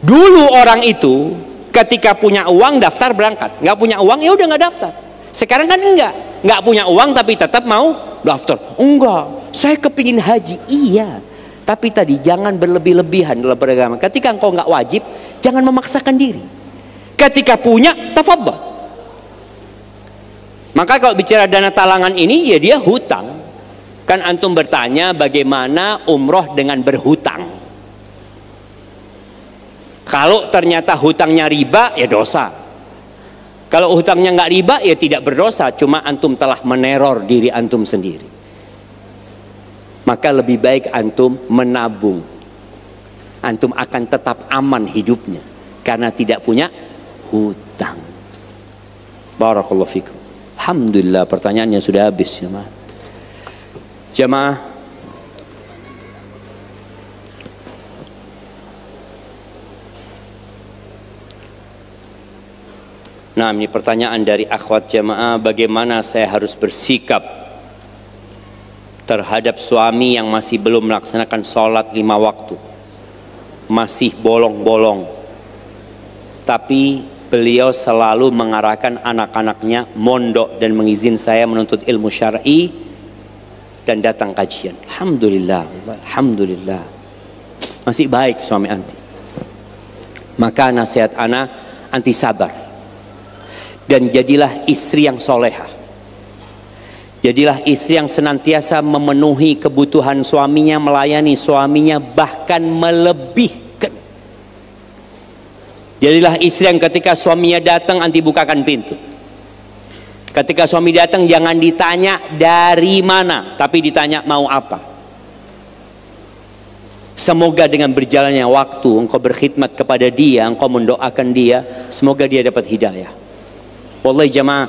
Dulu orang itu ketika punya uang daftar berangkat, enggak punya uang ya udah enggak daftar. Sekarang kan enggak punya uang tapi tetap mau daftar. Enggak, saya kepingin haji, iya. Tapi tadi jangan berlebih-lebihan dalam beragama. Ketika engkau nggak wajib, jangan memaksakan diri. Ketika punya, tafadhol. Maka kalau bicara dana talangan ini, ya dia hutang. Kan antum bertanya bagaimana umroh dengan berhutang. Kalau ternyata hutangnya riba, ya dosa. Kalau hutangnya nggak riba, ya tidak berdosa. Cuma antum telah meneror diri antum sendiri. Maka lebih baik antum menabung. Antum akan tetap aman hidupnya karena tidak punya hutang. Barakallahu fikum. Alhamdulillah pertanyaannya sudah habis jemaah. Jemaah, nah ini pertanyaan dari akhwat jemaah, bagaimana saya harus bersikap terhadap suami yang masih belum melaksanakan sholat 5 waktu, masih bolong-bolong, tapi beliau selalu mengarahkan anak-anaknya mondok dan mengizinkan saya menuntut ilmu syar'i dan datang kajian. Alhamdulillah, alhamdulillah, masih baik suami anti. Maka nasihat anak, anti sabar dan jadilah istri yang solehah. Jadilah istri yang senantiasa memenuhi kebutuhan suaminya, melayani suaminya, bahkan melebihkan. Jadilah istri yang ketika suaminya datang, anti bukakan pintu. Ketika suami datang jangan ditanya dari mana, tapi ditanya mau apa. Semoga dengan berjalannya waktu engkau berkhidmat kepada dia, engkau mendoakan dia, semoga dia dapat hidayah. Wallahi jamaah,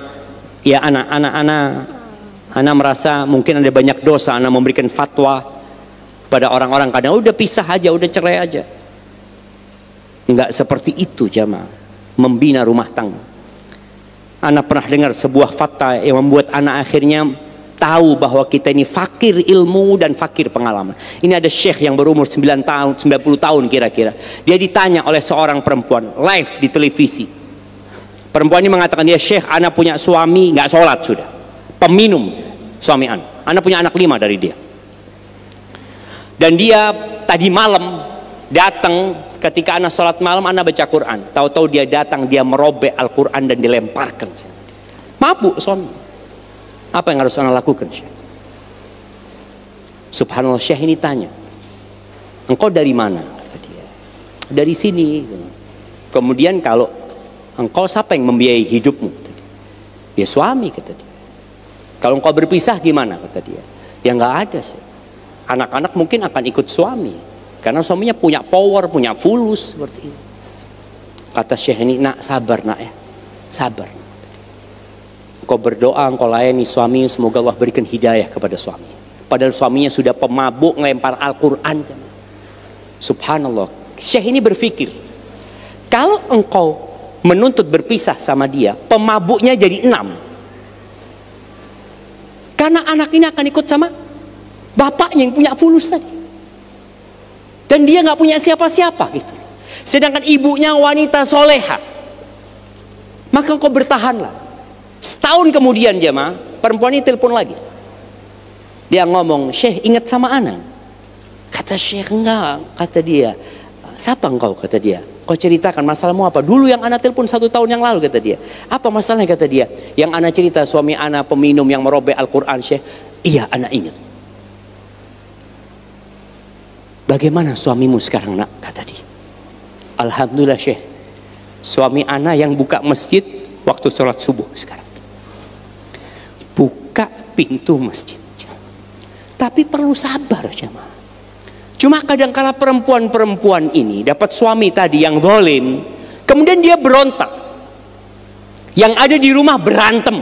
ya anak merasa mungkin ada banyak dosa, anak memberikan fatwa pada orang-orang kadang udah pisah aja, udah cerai aja. Enggak seperti itu jamaah, membina rumah tangga. Anak pernah dengar sebuah fatwa yang membuat anak akhirnya tahu bahwa kita ini fakir ilmu dan fakir pengalaman. Ini ada syekh yang berumur 9 tahun, 90 tahun kira-kira. Dia ditanya oleh seorang perempuan live di televisi. Perempuan ini mengatakan, dia syekh, anak punya suami nggak sholat sudah, peminum suami anak punya anak 5 dari dia. Dan dia tadi malam datang ketika anak sholat malam, anak baca Quran. Tahu-tahu dia datang, dia merobek Al-Quran dan dilemparkan. Mabuk suami. Apa yang harus anak lakukan, Syekh? Subhanallah, Syekh ini tanya, engkau dari mana? Kata dia, dari sini. Kemudian kalau engkau, siapa yang membiayai hidupmu? Kata dia. Ya suami, kata dia. Kalau engkau berpisah gimana? Kata dia. Ya nggak ada, Syekh. Anak-anak mungkin akan ikut suami, karena suaminya punya power, punya fulus seperti itu. Kata Syekh ini, nak sabar nak ya, sabar. Kau berdoa, engkau layani suami, semoga Allah berikan hidayah kepada suami. Padahal suaminya sudah pemabuk, ngelempar Al-Quran. Subhanallah. Syekh ini berpikir, kalau engkau menuntut berpisah sama dia, pemabuknya jadi 6. Karena anak ini akan ikut sama bapaknya yang punya fulus tadi. Dan dia nggak punya siapa-siapa gitu. Sedangkan ibunya wanita soleha. Maka engkau bertahanlah. Setahun kemudian jemaah, perempuan ini telepon lagi. Dia ngomong, Syekh ingat sama ana? Kata Syekh enggak. Kata dia, siapa engkau? Kata dia, kau ceritakan masalahmu apa? Dulu yang ana telepon 1 tahun yang lalu, kata dia. Apa masalahnya? Kata dia, yang ana cerita suami ana peminum yang merobek Al-Quran, Syekh. Iya, ana ingat. Bagaimana suamimu sekarang nak? Kata dia. Alhamdulillah Syekh, suami ana yang buka masjid waktu sholat subuh sekarang. Buka pintu masjid. Tapi perlu sabar jemaah. Cuma kadang-kala perempuan-perempuan ini dapat suami tadi yang zalim, kemudian dia berontak. Yang ada di rumah berantem.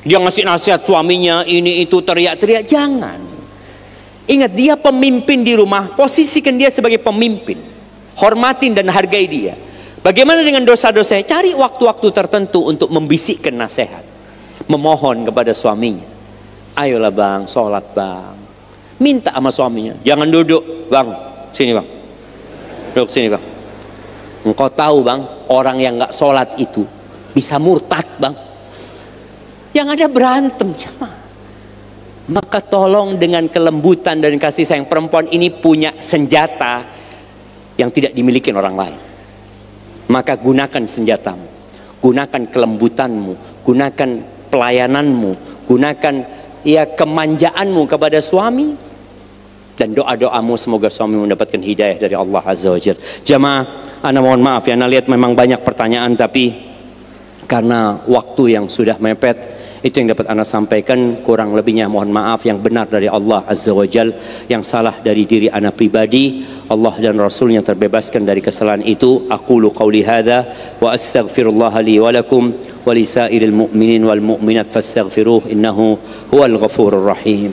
Dia ngasih nasihat suaminya, ini itu, teriak-teriak. Jangan. Ingat, dia pemimpin di rumah, posisikan dia sebagai pemimpin. Hormatin dan hargai dia. Bagaimana dengan dosa-dosanya? Cari waktu-waktu tertentu untuk membisikkan nasihat. Memohon kepada suaminya. Ayolah bang, sholat bang. Minta sama suaminya. Jangan duduk. Bang, sini bang. Duduk sini bang. Engkau tahu bang, orang yang gak sholat itu bisa murtad bang. Yang ada berantem. Maka tolong dengan kelembutan dan kasih sayang, perempuan ini punya senjata yang tidak dimiliki orang lain. Maka gunakan senjatamu, gunakan kelembutanmu, gunakan pelayananmu, gunakan ya kemanjaanmu kepada suami, dan doa-doamu semoga suami mendapatkan hidayah dari Allah Azza wa Jalla. Jamaah, ana mohon maaf ya, ana lihat memang banyak pertanyaan, tapi karena waktu yang sudah mepet, itu yang dapat ana sampaikan. Kurang lebihnya mohon maaf. Yang benar dari Allah Azza wa Jalla, yang salah dari diri ana pribadi. Allah dan Rasulnya terbebaskan dari kesalahan itu. Aqulu qawli hadha wa astaghfirullah li wa lakum wa lisairil mu'minin wal mu'minat fastaghfiruh innahu huwal ghafurur rahim.